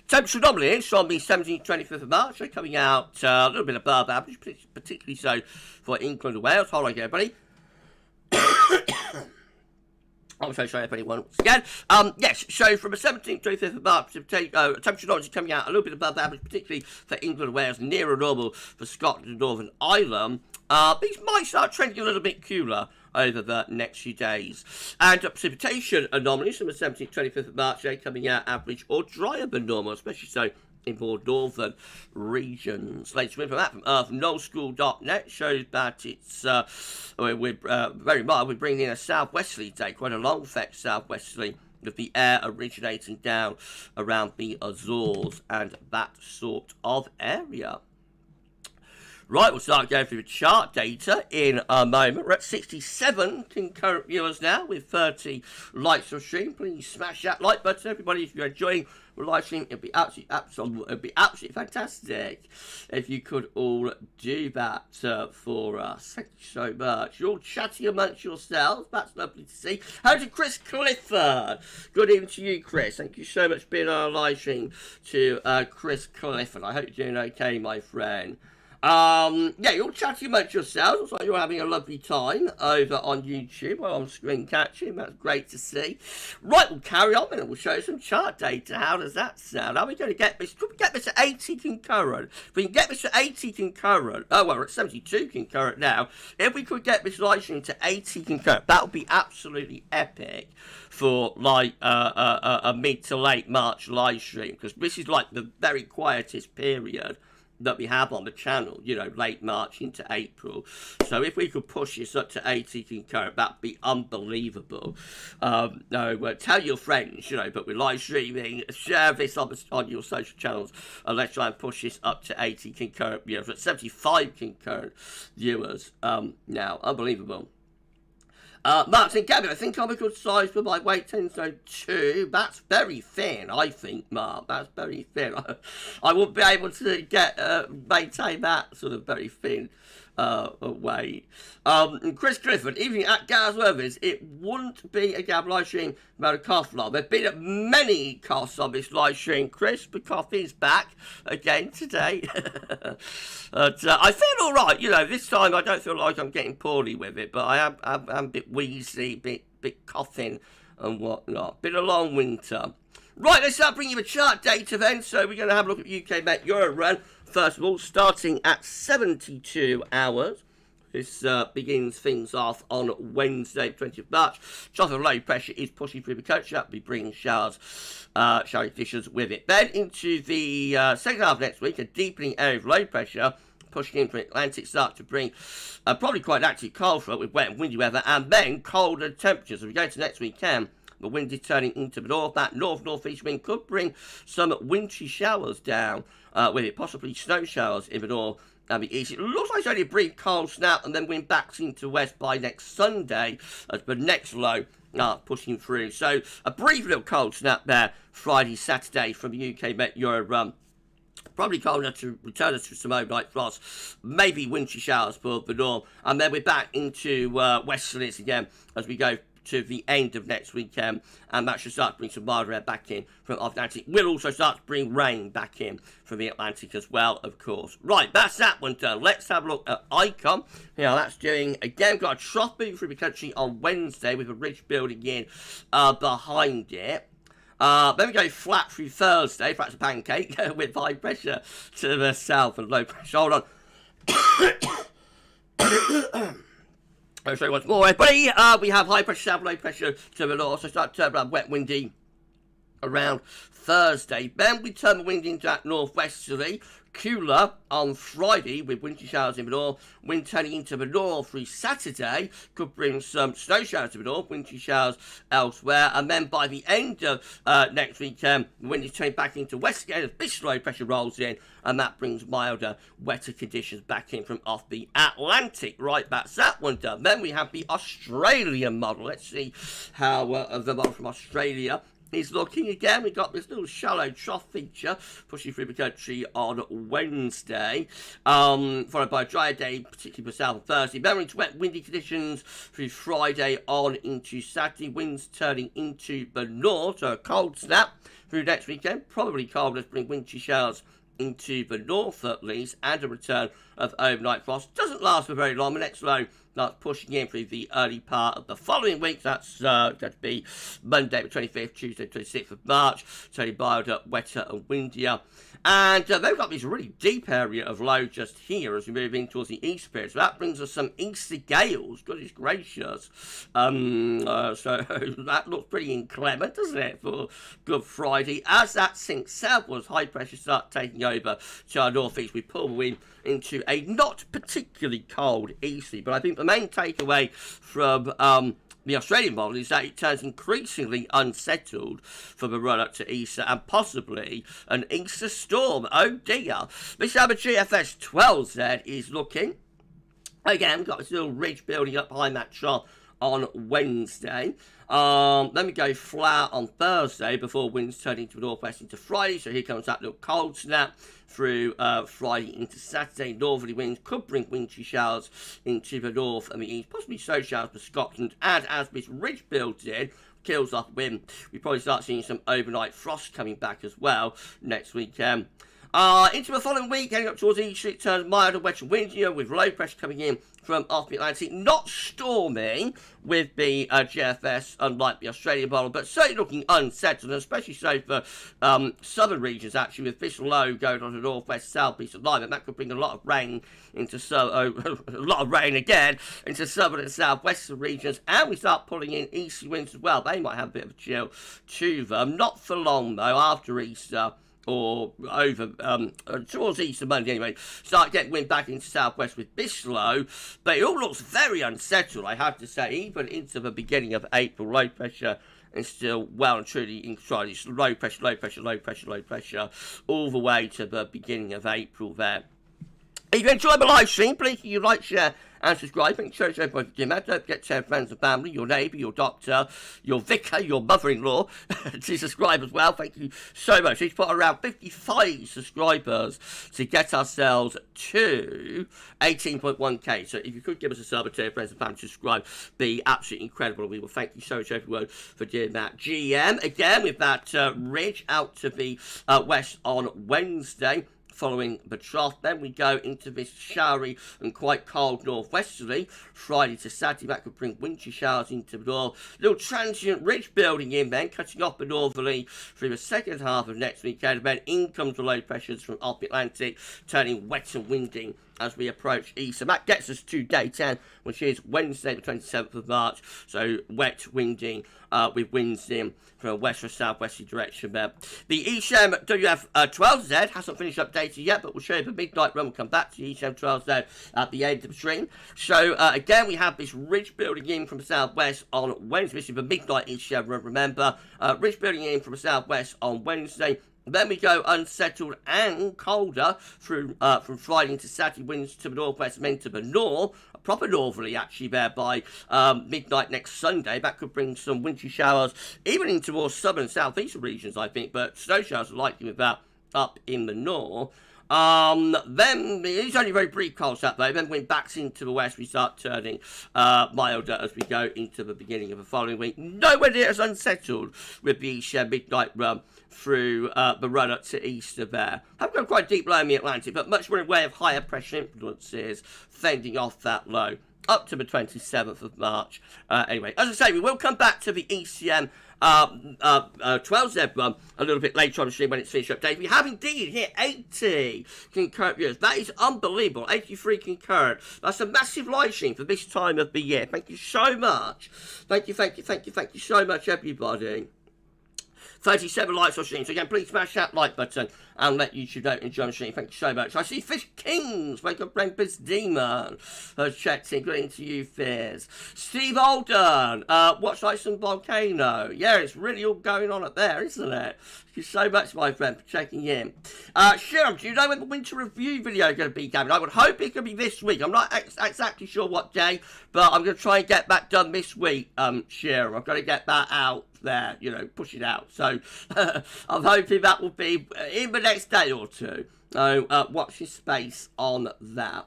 Temperature anomalies from the 17th to 25th of March are coming out a little bit above average, particularly so for England and Wales. Hold on, everybody. I'm so sorry, everybody, once again. Yes, so from the 17th to 25th of March, temperature anomalies coming out a little bit above average, particularly for England and Wales, nearer normal for Scotland and Northern Ireland. These might start trending a little bit cooler over the next few days. And precipitation anomalies from the 17th to 25th of March, they're coming out average or drier than normal, especially so in more northern regions. Latest info from that from nullschool.net shows that it's we're very mild. We're bringing in a southwesterly day, quite a long fetch southwesterly, with the air originating down around the Azores and that sort of area. Right, we'll start going through the chart data in a moment. We're at 67 concurrent viewers now with 30 likes on stream. Please smash that like button, everybody, if you're enjoying the live stream. It'd be absolutely fantastic if you could all do that for us. Thank you so much. You're all chatting amongst yourselves. That's lovely to see. Hello to Chris Clifford. Good evening to you, Chris. Thank you so much for being on our live stream to Chris Clifford. I hope you're doing okay, my friend. Yeah, you're chatting amongst yourselves. Looks like you're having a lovely time over on YouTube while I'm screen catching. That's great to see. Right, we'll carry on and we'll show you some chart data. How does that sound? Are we going to get this? Could we get this at 80 concurrent? If we can get this at 80 concurrent, oh well, we're at 72 concurrent now. If we could get this live stream to 80 concurrent, that would be absolutely epic for like a mid to late March live stream, because this is like the very quietest period that we have on the channel, you know, late March into April. So if we could push this up to 80 concurrent, that'd be unbelievable. No, tell your friends, you know, but we're live streaming, share this on your social channels, and let's try and push this up to 80 concurrent viewers. We're at 75 concurrent viewers now. Unbelievable. Martin Gavin, I think I'm a good size for my weight 10 stone 2. That's very thin, I think, Mark. That's very thin. I wouldn't be able to maintain that sort of very thin weight. Chris Clifford, evening at GavsWeatherVids. It wouldn't be a Gav live stream about a cough lot. There've been many coughs on this live stream. Chris, the cough is back again today. But I feel all right. You know, this time I don't feel like I'm getting poorly with it, but I'm a bit wheezy, bit coughing and whatnot. Been a long winter. Right, let's start bringing you a chart data then. So we're going to have a look at UK Met Euro run. First of all, starting at 72 hours. This begins things off on Wednesday, 20th March. Trough of low pressure is pushing through the coast. That will be bringing showers, showery conditions with it. Then into the second half of next week, a deepening area of low pressure pushing in from the Atlantic starts to bring probably quite an active cold front with wet and windy weather, and then colder temperatures. As we go to next weekend, the wind is turning into the north. That north-northeast wind could bring some wintry showers down with it, possibly snow showers in the north and the east. It looks like it's only a brief cold snap, and then wind backs into west by next Sunday as the next low pushing through. So a brief little cold snap there Friday, Saturday from the UK Met Euro run. Probably cold enough to return us to some overnight frost, maybe wintry showers for the north, and then we're back into westerlies again as we go to the end of next weekend, and that should start to bring some milder air back in from the Atlantic. We'll also start to bring rain back in from the Atlantic as well, of course. Right, that's that one done. Let's have a look at Icon. Yeah, that's doing, again, got a trough moving through the country on Wednesday with a ridge building in behind it. Then we go flat through Thursday, perhaps a pancake, with high pressure to the south and low pressure. Hold on. I'll show you once more, everybody. We have high pressure south, low pressure to the north, so start to turn around wet, windy around Thursday. Then we turn the wind into that northwesterly, cooler on Friday with winter showers in the north. Wind turning into the north through Saturday could bring some snow showers to the north, winter showers elsewhere. And then by the end of next weekend, the wind is turning back into west again as this low pressure rolls in, and that brings milder, wetter conditions back in from off the Atlantic. Right, that's that one done. Then we have the Australian model. Let's see how the model from Australia is looking. Again, we got this little shallow trough feature pushing through the country on Wednesday, followed by a dry day, particularly for south on Thursday. Then into wet, windy conditions through Friday on into Saturday. Winds turning into the north, so a cold snap through next weekend. Probably cold as bring wintry showers into the north at least, and a return of overnight frost. Doesn't last for very long. The next low starts pushing in through the early part of the following week. That's going to be Monday the 25th, Tuesday the 26th of March. Turning milder, wetter and windier. And they've got this really deep area of low just here as we move in towards the east period. So that brings us some easterly gales. Goodness gracious. So that looks pretty inclement, doesn't it, for Good Friday? As that sinks southwards, high pressure starts taking over to our northeast. We pull the wind into a not particularly cold easterly. But I think the main takeaway from the Australian model is that it turns increasingly unsettled from a run up to Easter and possibly an Easter storm. Oh dear. This is how the GFS 12Z is looking. Again, we've got this little ridge building up behind that trough on Wednesday. Then we go flat on Thursday before winds turn into northwest into Friday. So here comes that little cold snap through Friday into Saturday. Northerly winds could bring wintry showers into the north and the east, possibly snow showers for Scotland. And as this ridge builds in, kills off wind, we probably start seeing some overnight frost coming back as well next weekend. Into the following week, heading up towards the east, it turns milder, wetter, windier, with low pressure coming in from off the Atlantic. Not stormy with the GFS, unlike the Australian model, but certainly looking unsettled, and especially so for southern regions, actually, with this low going on the northwest, southeast of Lyme, and that could bring a lot of rain into a lot of rain again into southern and southwestern regions, and we start pulling in easterly winds as well. They might have a bit of a chill to them. Not for long, though, after Easter, or over towards Easter Monday anyway, start getting wind back into southwest with this low, but it all looks very unsettled, I have to say, even into the beginning of April. Low pressure and still well and truly in control. It's low pressure, low pressure, low pressure, low pressure, all the way to the beginning of April there. If you enjoy my live stream, please you like, share, and subscribe. Thank you so much everybody for doing that. Don't forget to tell friends and family, your neighbour, your doctor, your vicar, your mother-in-law to subscribe as well. Thank you so much. We've put around 55 subscribers to get ourselves to 18.1k. So if you could give us a sub and tell your friends and family to subscribe, be absolutely incredible. We will thank you so much everyone for doing that. GM, again, with that ridge out to the west on Wednesday. Following the trough, then we go into this showery and quite cold northwesterly. Friday to Saturday, that could bring wintry showers into the north. Little transient ridge building in then, cutting off the northerly through the second half of next weekend. Then in comes the low pressures from off the Atlantic, turning wet and windy as we approach east. And that gets us to day 10, which is Wednesday the 27th of March. So wet, windy, with winds in from a west or southwesterly direction there. The ECM WF12Z hasn't finished updating yet, but we'll show you the midnight run. We'll come back to the ECM12Z at the end of the stream. So again, we have this ridge building in from the southwest on Wednesday. This is the midnight ECM run, remember. Ridge building in from the southwest on Wednesday. Then we go unsettled and colder through from Friday into Saturday, winds to the northwest and then to the north, proper northerly actually there by midnight next Sunday. That could bring some wintry showers even into more southern and southeastern regions, I think, but snow showers are likely with that up in the north. Then it's only very brief cold snap though. Then when backs into the west, we start turning milder as we go into the beginning of the following week. Nowhere near as unsettled with the midnight run through the run up to Easter there. I've got quite deep low in the Atlantic, but much more in way of higher pressure influences fending off that low up to the 27th of March. Anyway, as I say, we will come back to the ECM 12Z run a little bit later on the stream when it's finished updated. We have indeed hit 80 concurrent viewers. That is unbelievable. 83 concurrent. That's a massive live stream for this time of the year. Thank you so much. Thank you so much, everybody. 37 likes on stream. So again, please smash that like button and let YouTube know enjoy the stream. Thank you so much. I see Fish Kings, my good friend Biz Demon has checked in. Good into you, Fizz. Steve Alden, watch like some volcano. Yeah, it's really all going on up there, isn't it? Thank you so much, my friend, for checking in. Sharon, do you know when the winter review video is going to be, Gavin? I would hope it could be this week. I'm not exactly sure what day, but I'm going to try and get that done this week, Sharon. I've got to get that out there, you know, push it out. So I'm hoping that will be in the next day or two. So watch your space on that.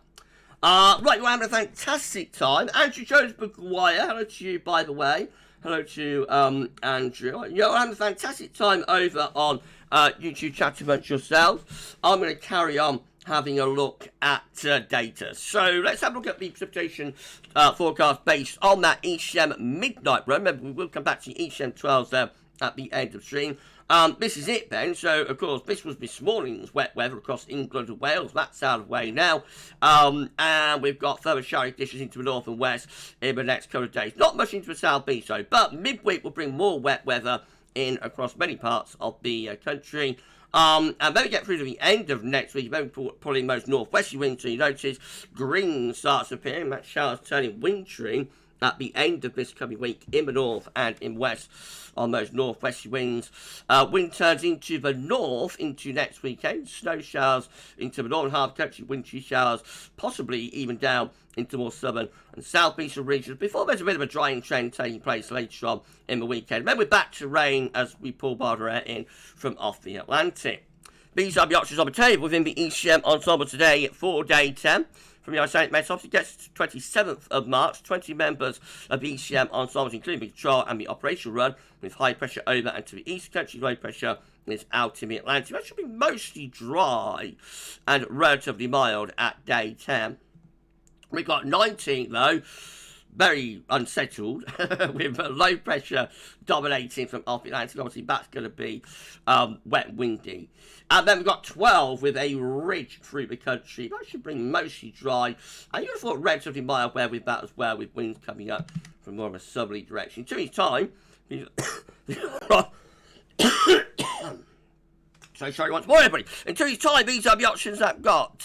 Right, we're having a fantastic time. Andrew Jones McGuire, hello to you, by the way. Hello to Andrew. You're having a fantastic time over on YouTube chat amongst yourselves. I'm going to carry on having a look at data. So let's have a look at the precipitation forecast based on that ECM midnight run. Remember, we will come back to ECM 12 there at the end of stream. This is it then. So, of course, this was this morning's wet weather across England and Wales. That's out of the way now. And we've got further showery conditions into the north and west in the next couple of days. Not much into the southeast, though, but midweek will bring more wet weather in across many parts of the country. And then we get through to the end of next week, then we pull in most northwesterly winds, so you notice green starts appearing, that showers turning wintry at the end of this coming week in the north and in west on those northwesterly winds. Wind turns into the north into next weekend, snow showers into the northern half of the country, wintry showers, possibly even down into more southern and southeastern regions before there's a bit of a drying trend taking place later on in the weekend. Then we're back to rain as we pull border air in from off the Atlantic. These are the options on the table within the ECM ensemble today for day 10. from the Icelandic Met Office. It gets to 27th of March. 20 members of the ECM ensembles, including the control and the operational run, with high pressure over and to the east. Country low pressure is out in the Atlantic. That should be mostly dry and relatively mild at day 10. We've got 19, though, very unsettled, with low pressure dominating from off the Atlantic. Obviously, that's going to be wet and windy. And then we've got 12 with a ridge through the country. That should bring mostly dry. And you would have thought relatively mild weather with that as well, with winds coming up from more of a southerly direction. 2 weeks' time, so sorry once more, everybody. In 2 weeks' time, these are the options I've got.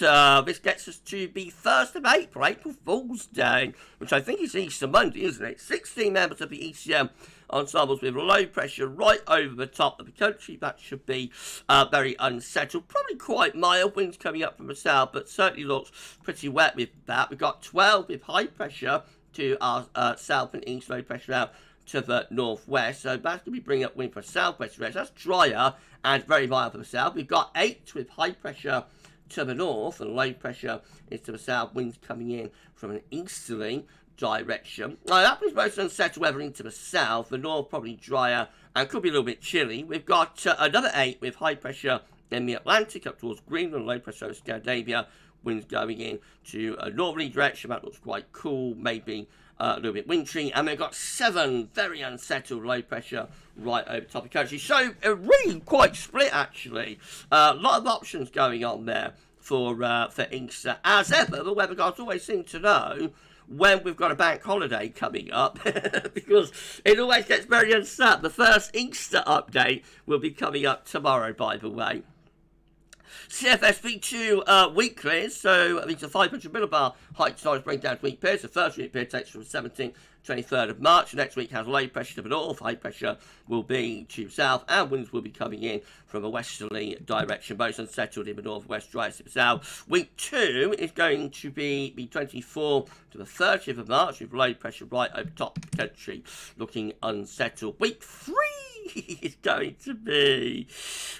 This gets us to the 1st of April, April Fool's Day, which I think is Easter Monday, isn't it? 16 members of the ECM ensembles with low pressure right over the top of the country. That should be very unsettled. Probably quite mild, winds coming up from the south, but certainly looks pretty wet with that. We've got 12 with high pressure to our south and east, low pressure out to the northwest, so that's going to be bringing up wind for southwest direction. That's drier and very mild for the south. We've got 8 with high pressure to the north and low pressure is to the south. Winds coming in from an easterly direction. Now that brings most unsettled weather into the south. The north probably drier and could be a little bit chilly. We've got another 8 with high pressure in the Atlantic up towards Greenland, low pressure over Scandinavia. Winds going in to a northerly direction. That looks quite cool, maybe a little bit wintry. And we've got 7 very unsettled low pressure right over top of the country. So really quite split, actually. A lot of options going on there for Easter. As ever, the weather guys always seem to know when we've got a bank holiday coming up, because it always gets very unset. The first Easter update will be coming up tomorrow, by the way. CFS V2 weekly, so these are 500 millibar height size breakdown week periods. The first week period takes from 17th to 23rd of March. The next week has low pressure to the north, high pressure will be to south, and winds will be coming in from a westerly direction, both unsettled in the northwest, dry to the south. Week 2 is going to be the 24th to the 30th of March, with low pressure right over top of the country, looking unsettled. Week 3 is going to be,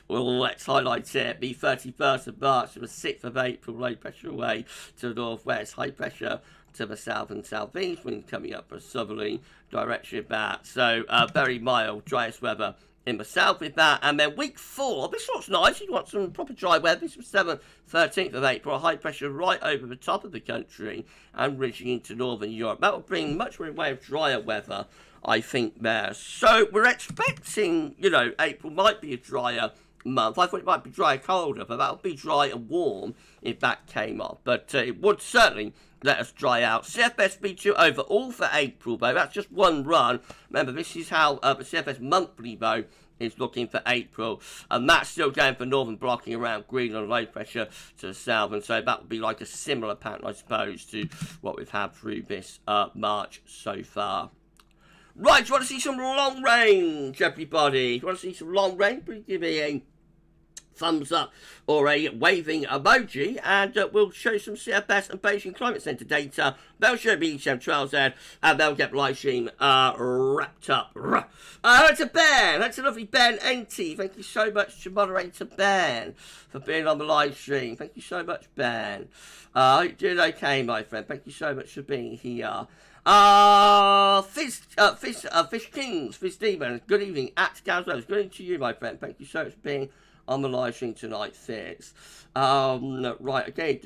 well, let's highlight it, the 31st of March to the 6th of April, low pressure away to the northwest, high pressure to the south and southeast, winds coming up from a southerly direction with that. So very mild, driest weather in the south with that. And then week 4, this looks nice. You want some proper dry weather. This was 7th, 13th of April, high pressure right over the top of the country and reaching into northern Europe. That will bring much more in way of drier weather, I think, there. So we're expecting, you know, April might be a drier month. I thought it might be dry colder, but that would be dry and warm if that came off. But it would certainly let us dry out. CFS V2 overall for April, though. That's just one run. Remember, this is how the CFS monthly, though, is looking for April. And that's still going for northern blocking around Greenland, low pressure to the south. And so that would be like a similar pattern, I suppose, to what we've had through this March so far. Right, do you want to see some long range, everybody? Do you want to see some long range? Please give me a thumbs up or a waving emoji, and we'll show some CFS and Beijing Climate Center data. They'll show me ECM 12Z, and they'll get live stream wrapped up. That's a Ben. That's a lovely Ben NT. Thank you so much to moderator Ben for being on the live stream. Thank you so much, Ben. You're doing okay, my friend. Thank you so much for being here. Fish Kings, Fish Demon, good evening at GavsWeatherVids. Good evening to you, my friend. Thank you so much for being on the live stream tonight, Fitz. Right, okay.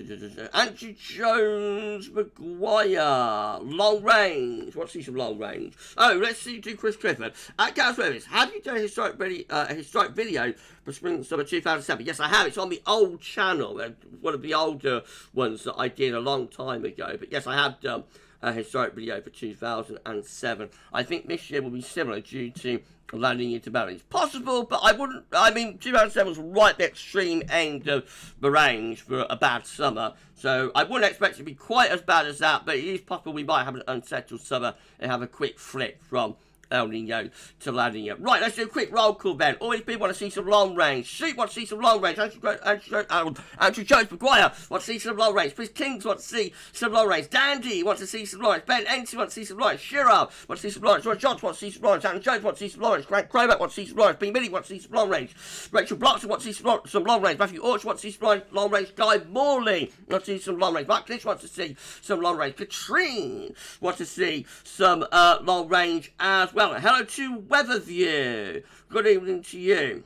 Andrew Jones McGuire. Long range. Want to see some long range? Oh, let's see, do Chris Clifford. At GavsWeatherVids, have you done a historic video for spring and summer 2007? Yes, I have. It's on the old channel. One of the older ones that I did a long time ago. But yes, I have done a historic video for 2007. I think this year will be similar due to landing into balance. Possible, but I wouldn't. I mean, 2007 was right at the extreme end of the range for a bad summer, so I wouldn't expect it to be quite as bad as that, but it is possible we might have an unsettled summer and have a quick flip from El Nino to La Nina. Right, let's do a quick roll call then. Always been want to see some long range. Sheep want to see some long range. Andrew Jones Maguire wants to see some long range. Chris Kings wants to see some long range. Dandy wants to see some long range. Ben Enty wants to see some long range. Shearer wants to see some long range. Roy Johnson wants to see some long range. Alan Jones wants to see some long range. Grant Cromack wants to see some long range. B. Millie wants to see some long range. Rachel Bloxon wants to see some long range. Matthew Orch wants to see some long range. Guy Morley wants to see some long range. Mark Clinch wants to see some long range. Katrine wants to see some long range as well. Hello to Weatherview. Good evening to you.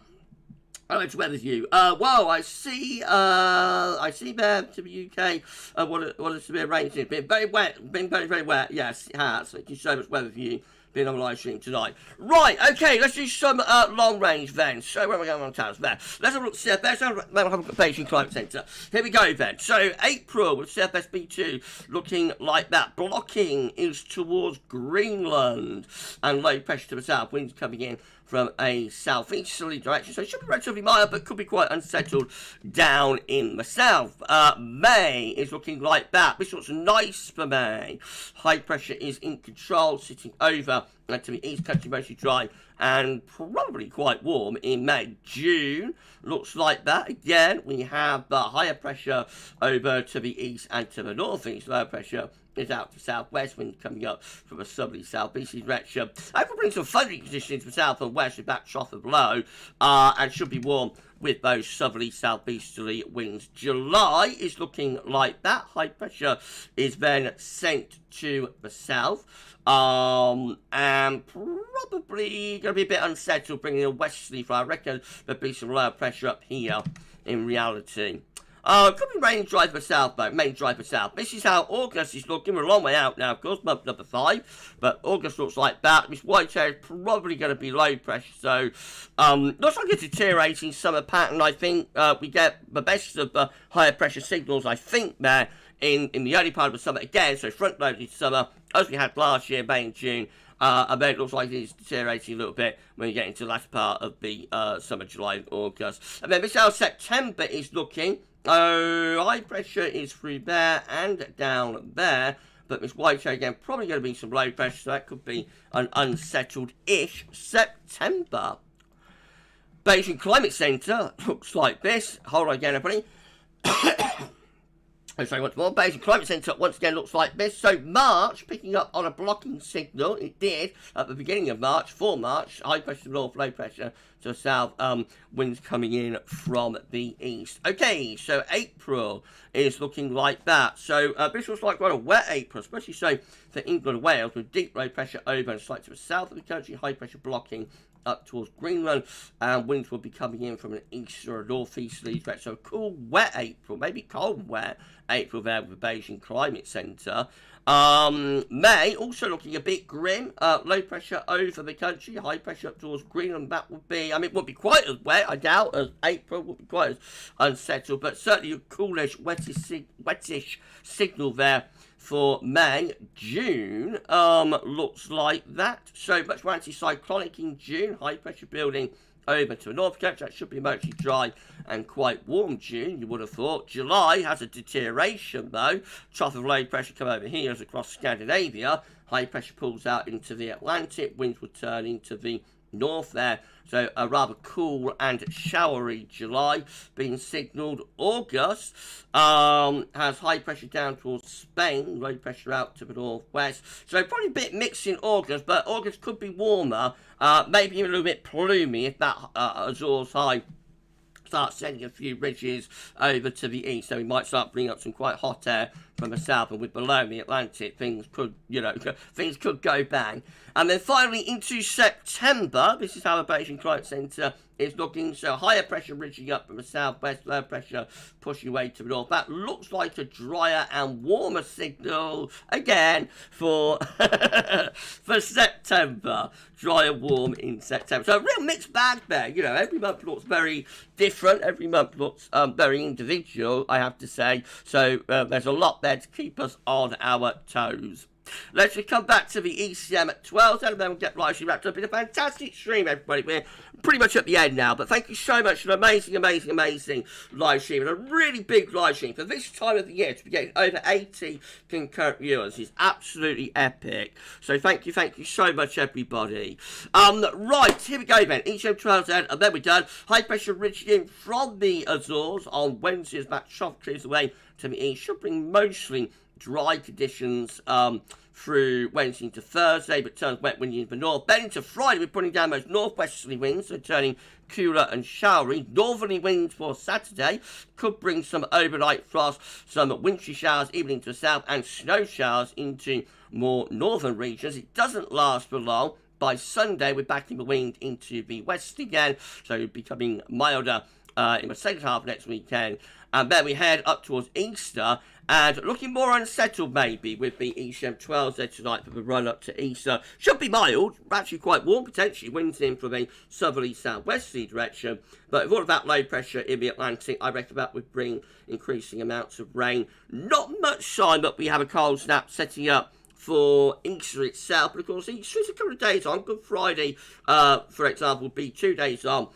Hello to Weatherview. Well, I see there to the UK what a severe rain. It's been very wet. Been very, very wet. Yes, it has. Thank you so much, Weatherview, being on the live stream tonight. Right, okay, let's do some long range then. So, where am I going on towns there? Let's have a look at CFS. Let's have a look at Beijing Climate Center. Here we go then. So, April with CFS V2 looking like that. Blocking is towards Greenland and low pressure to the south. Winds coming in from a southeasterly direction, so it should be relatively mild, but could be quite unsettled down in the south. May is looking like that. This looks nice for May. High pressure is in control, sitting over to the east, country mostly dry and probably quite warm in May. June looks like that. Again, we have the higher pressure over to the east and to the northeast. Lower pressure is out to southwest, wind coming up from a southerly southeasterly direction. I could bring some thundering conditions to the south and west with back trough of low, and should be warm with those southerly southeasterly winds. July is looking like that. High pressure is then sent to the south, and probably going to be a bit unsettled, bringing a westerly flow. I reckon there'll be some lower pressure up here in reality. Could be rain dry for south though, main dry for south. This is how August is looking. We're a long way out now, of course, month number 5. But August looks like that. This white air is probably going to be low pressure. So, looks like a deteriorating summer pattern. I think we get the best of the higher pressure signals, I think, there in the early part of the summer again. So front loaded summer, as we had last year, May and June. And then it looks like it's deteriorating a little bit when you get into the last part of the summer, July and August. And then this is how September is looking. High pressure is through there and down there, but this white air again probably going to be some low pressure, so that could be an unsettled-ish September. Beijing Climate Center looks like this. Hold on again, everybody. Oh, sorry, once more. Beijing Climate Center once again looks like this. So March, picking up on a blocking signal. It did at the beginning of March, for March. High pressure north, low pressure to the south. Winds coming in from the east. Okay, so April is looking like that. So this looks like quite a wet April, especially so for England and Wales, with deep low pressure over and slightly to the south of the country. High pressure blocking up towards Greenland, and winds will be coming in from an east or a northeasterly direction. So cool, wet April, maybe cold, wet April there with the Beijing Climate Center. May also looking a bit grim. Low pressure over the country, high pressure up towards Greenland. That would be, I mean, it won't be quite as wet, I doubt, as April. Would be quite as unsettled, but certainly a coolish, wettish signal there for May. June looks like that. So much more anticyclonic in June. High pressure building over to the north country. That should be mostly dry and quite warm June, you would have thought. July has a deterioration though. Trough of low pressure come over here as across Scandinavia. High pressure pulls out into the Atlantic. Winds will turn into the north there. So a rather cool and showery July being signalled. August has high pressure down towards Spain, low pressure out to the northwest. So probably a bit mixed in August, but August could be warmer, maybe even a little bit plumy if that Azores high start sending a few ridges over to the east, so we might start bringing up some quite hot air from the south, and with below the Atlantic, things could, things could go bang. And then finally into September, this is how the Beijing Climate Center is looking. So higher pressure ridging up from the southwest, lower pressure pushing away to the north. That looks like a drier and warmer signal again for for September. Dry and warm in September. So a real mixed bag there. Every month looks very different. Every month looks very individual, I have to say. So there's a lot there to keep us on our toes. Let's just come back to the ECM at 12, and then we'll get live stream wrapped up. It's a fantastic stream, everybody. We're pretty much at the end now, but thank you so much for an amazing, amazing, amazing live stream, and a really big live stream for this time of the year to be getting over 80 concurrent viewers is absolutely epic. So thank you so much, everybody. Right, here we go then. ECM 12, and then we're done. High pressure reaching in from the Azores on Wednesday as that trough clears away to the east. Should bring mostly dry conditions through Wednesday into Thursday, but turns wet windy in the north. Then into Friday, we're putting down those northwesterly winds, so turning cooler and showery. Northerly winds for Saturday could bring some overnight frost, some wintry showers even into the south, and snow showers into more northern regions. It doesn't last for long. By Sunday, we're backing the wind into the west again, so becoming milder in the second half of next weekend. And then we head up towards Easter, and looking more unsettled maybe with the ECM 12 there tonight for the run up to Easter. Should be mild, actually quite warm potentially, winds in from a southerly southwesterly direction. But with all of that low pressure in the Atlantic, I reckon that would bring increasing amounts of rain. Not much sign that we have a cold snap setting up for Easter itself, but of course Easter is a couple of days on. Good Friday, for example, would be 2 days on.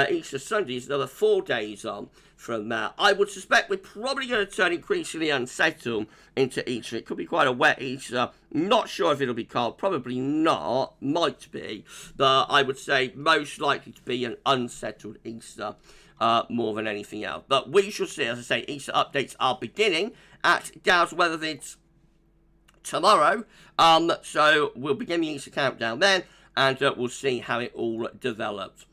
Easter Sunday is another 4 days on from that. I would suspect we're probably going to turn increasingly unsettled into Easter. It could be quite a wet Easter. Not sure if it'll be cold. Probably not. Might be. But I would say most likely to be an unsettled Easter more than anything else. But we shall see. As I say, Easter updates are beginning at GavsWeatherVids tomorrow. So we'll begin the Easter countdown then, and we'll see how it all develops.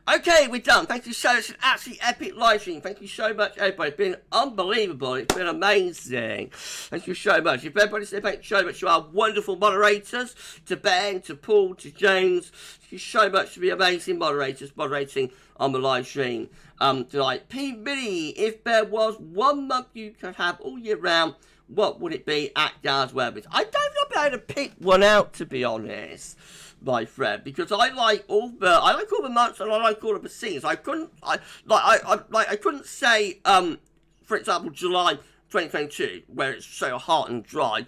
Okay, we're done. Thank you so much. It's an absolutely epic live stream. Thank you so much, everybody. It's been unbelievable. It's been amazing. Thank you so much. If everybody said thank you so much to our wonderful moderators, to Ben, to Paul, to James. Thank you so much to the amazing moderators moderating on the live stream tonight. P. Minnie, if there was 1 month you could have all year round, what would it be at GavsWeatherVids? I don't know if I had to pick one out, to be honest, my friend, because I like all the months and I like all of the seasons. I couldn't say for example July 2022 where it's so hot and dry.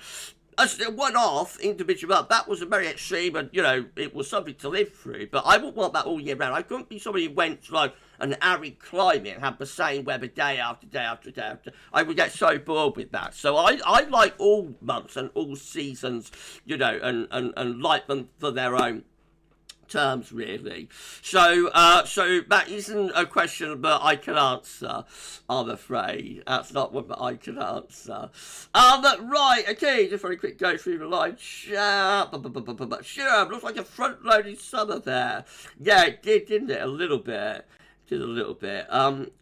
As a one-off individual month, that was a very extreme, and it was something to live through. But I wouldn't want that all year round. I couldn't be somebody who went to like an arid climate and have the same weather day after day after day after. I would get so bored with that. So I like all months and all seasons, and like them for their own terms, really. So that isn't a question that I can answer, I'm afraid. That's not one that I can answer. Right, okay, just very quick go through the live chat. Sure, looks like a front-loaded summer there. Yeah, it did, didn't it? A little bit.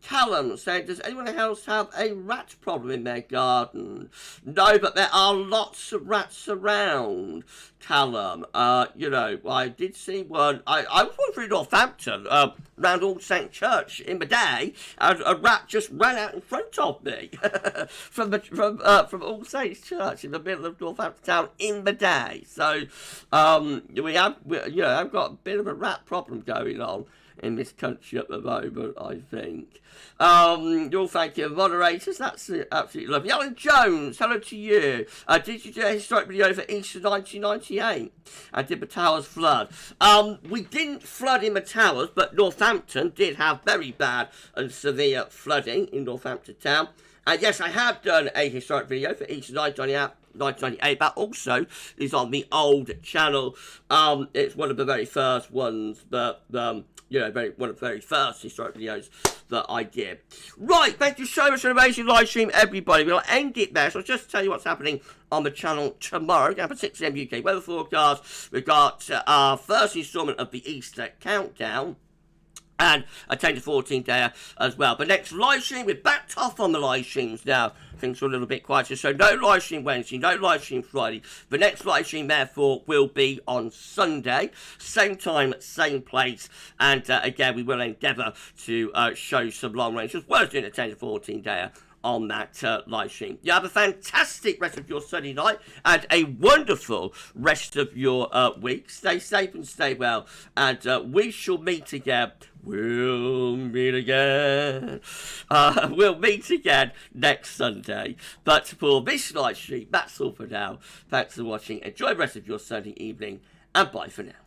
Callum said, does anyone else have a rat problem in their garden? No, but there are lots of rats around, Callum. I did see one. I was wandering through Northampton, round All Saints Church in the day, and a rat just ran out in front of me from All Saints Church in the middle of Northampton town in the day. So, I've got a bit of a rat problem going on in this country at the moment, I think. You'll thank your moderators. That's absolutely lovely. Alan Jones, hello to you. Did you do a historic video for Easter 1998? And did the towers flood? We didn't flood in the towers, but Northampton did have very bad and severe flooding in Northampton town. And yes, I have done a historic video for Easter 1998. That also is on the old channel. It's one of the very first ones that one of the very first historic videos that I did. Right, thank you so much for an amazing live stream, everybody. We'll end it there, so I'll just tell you what's happening on the channel tomorrow. We're going to have a 6 AM UK weather forecast. We've got our first instalment of the Easter countdown, and a 10 to 14 day as well. But next live stream, we're backed off on the live streams now. Things are a little bit quieter, so no live stream Wednesday, no live stream Friday. The next live stream, therefore, will be on Sunday. Same time, same place. And again, we will endeavour to show some long range, as well as doing a 10 to 14 day on that live stream. You have a fantastic rest of your Sunday night and a wonderful rest of your week. Stay safe and stay well, and we shall meet again. We'll meet again. We'll meet again next Sunday. But for this live stream, that's all for now. Thanks for watching. Enjoy the rest of your Sunday evening, and bye for now.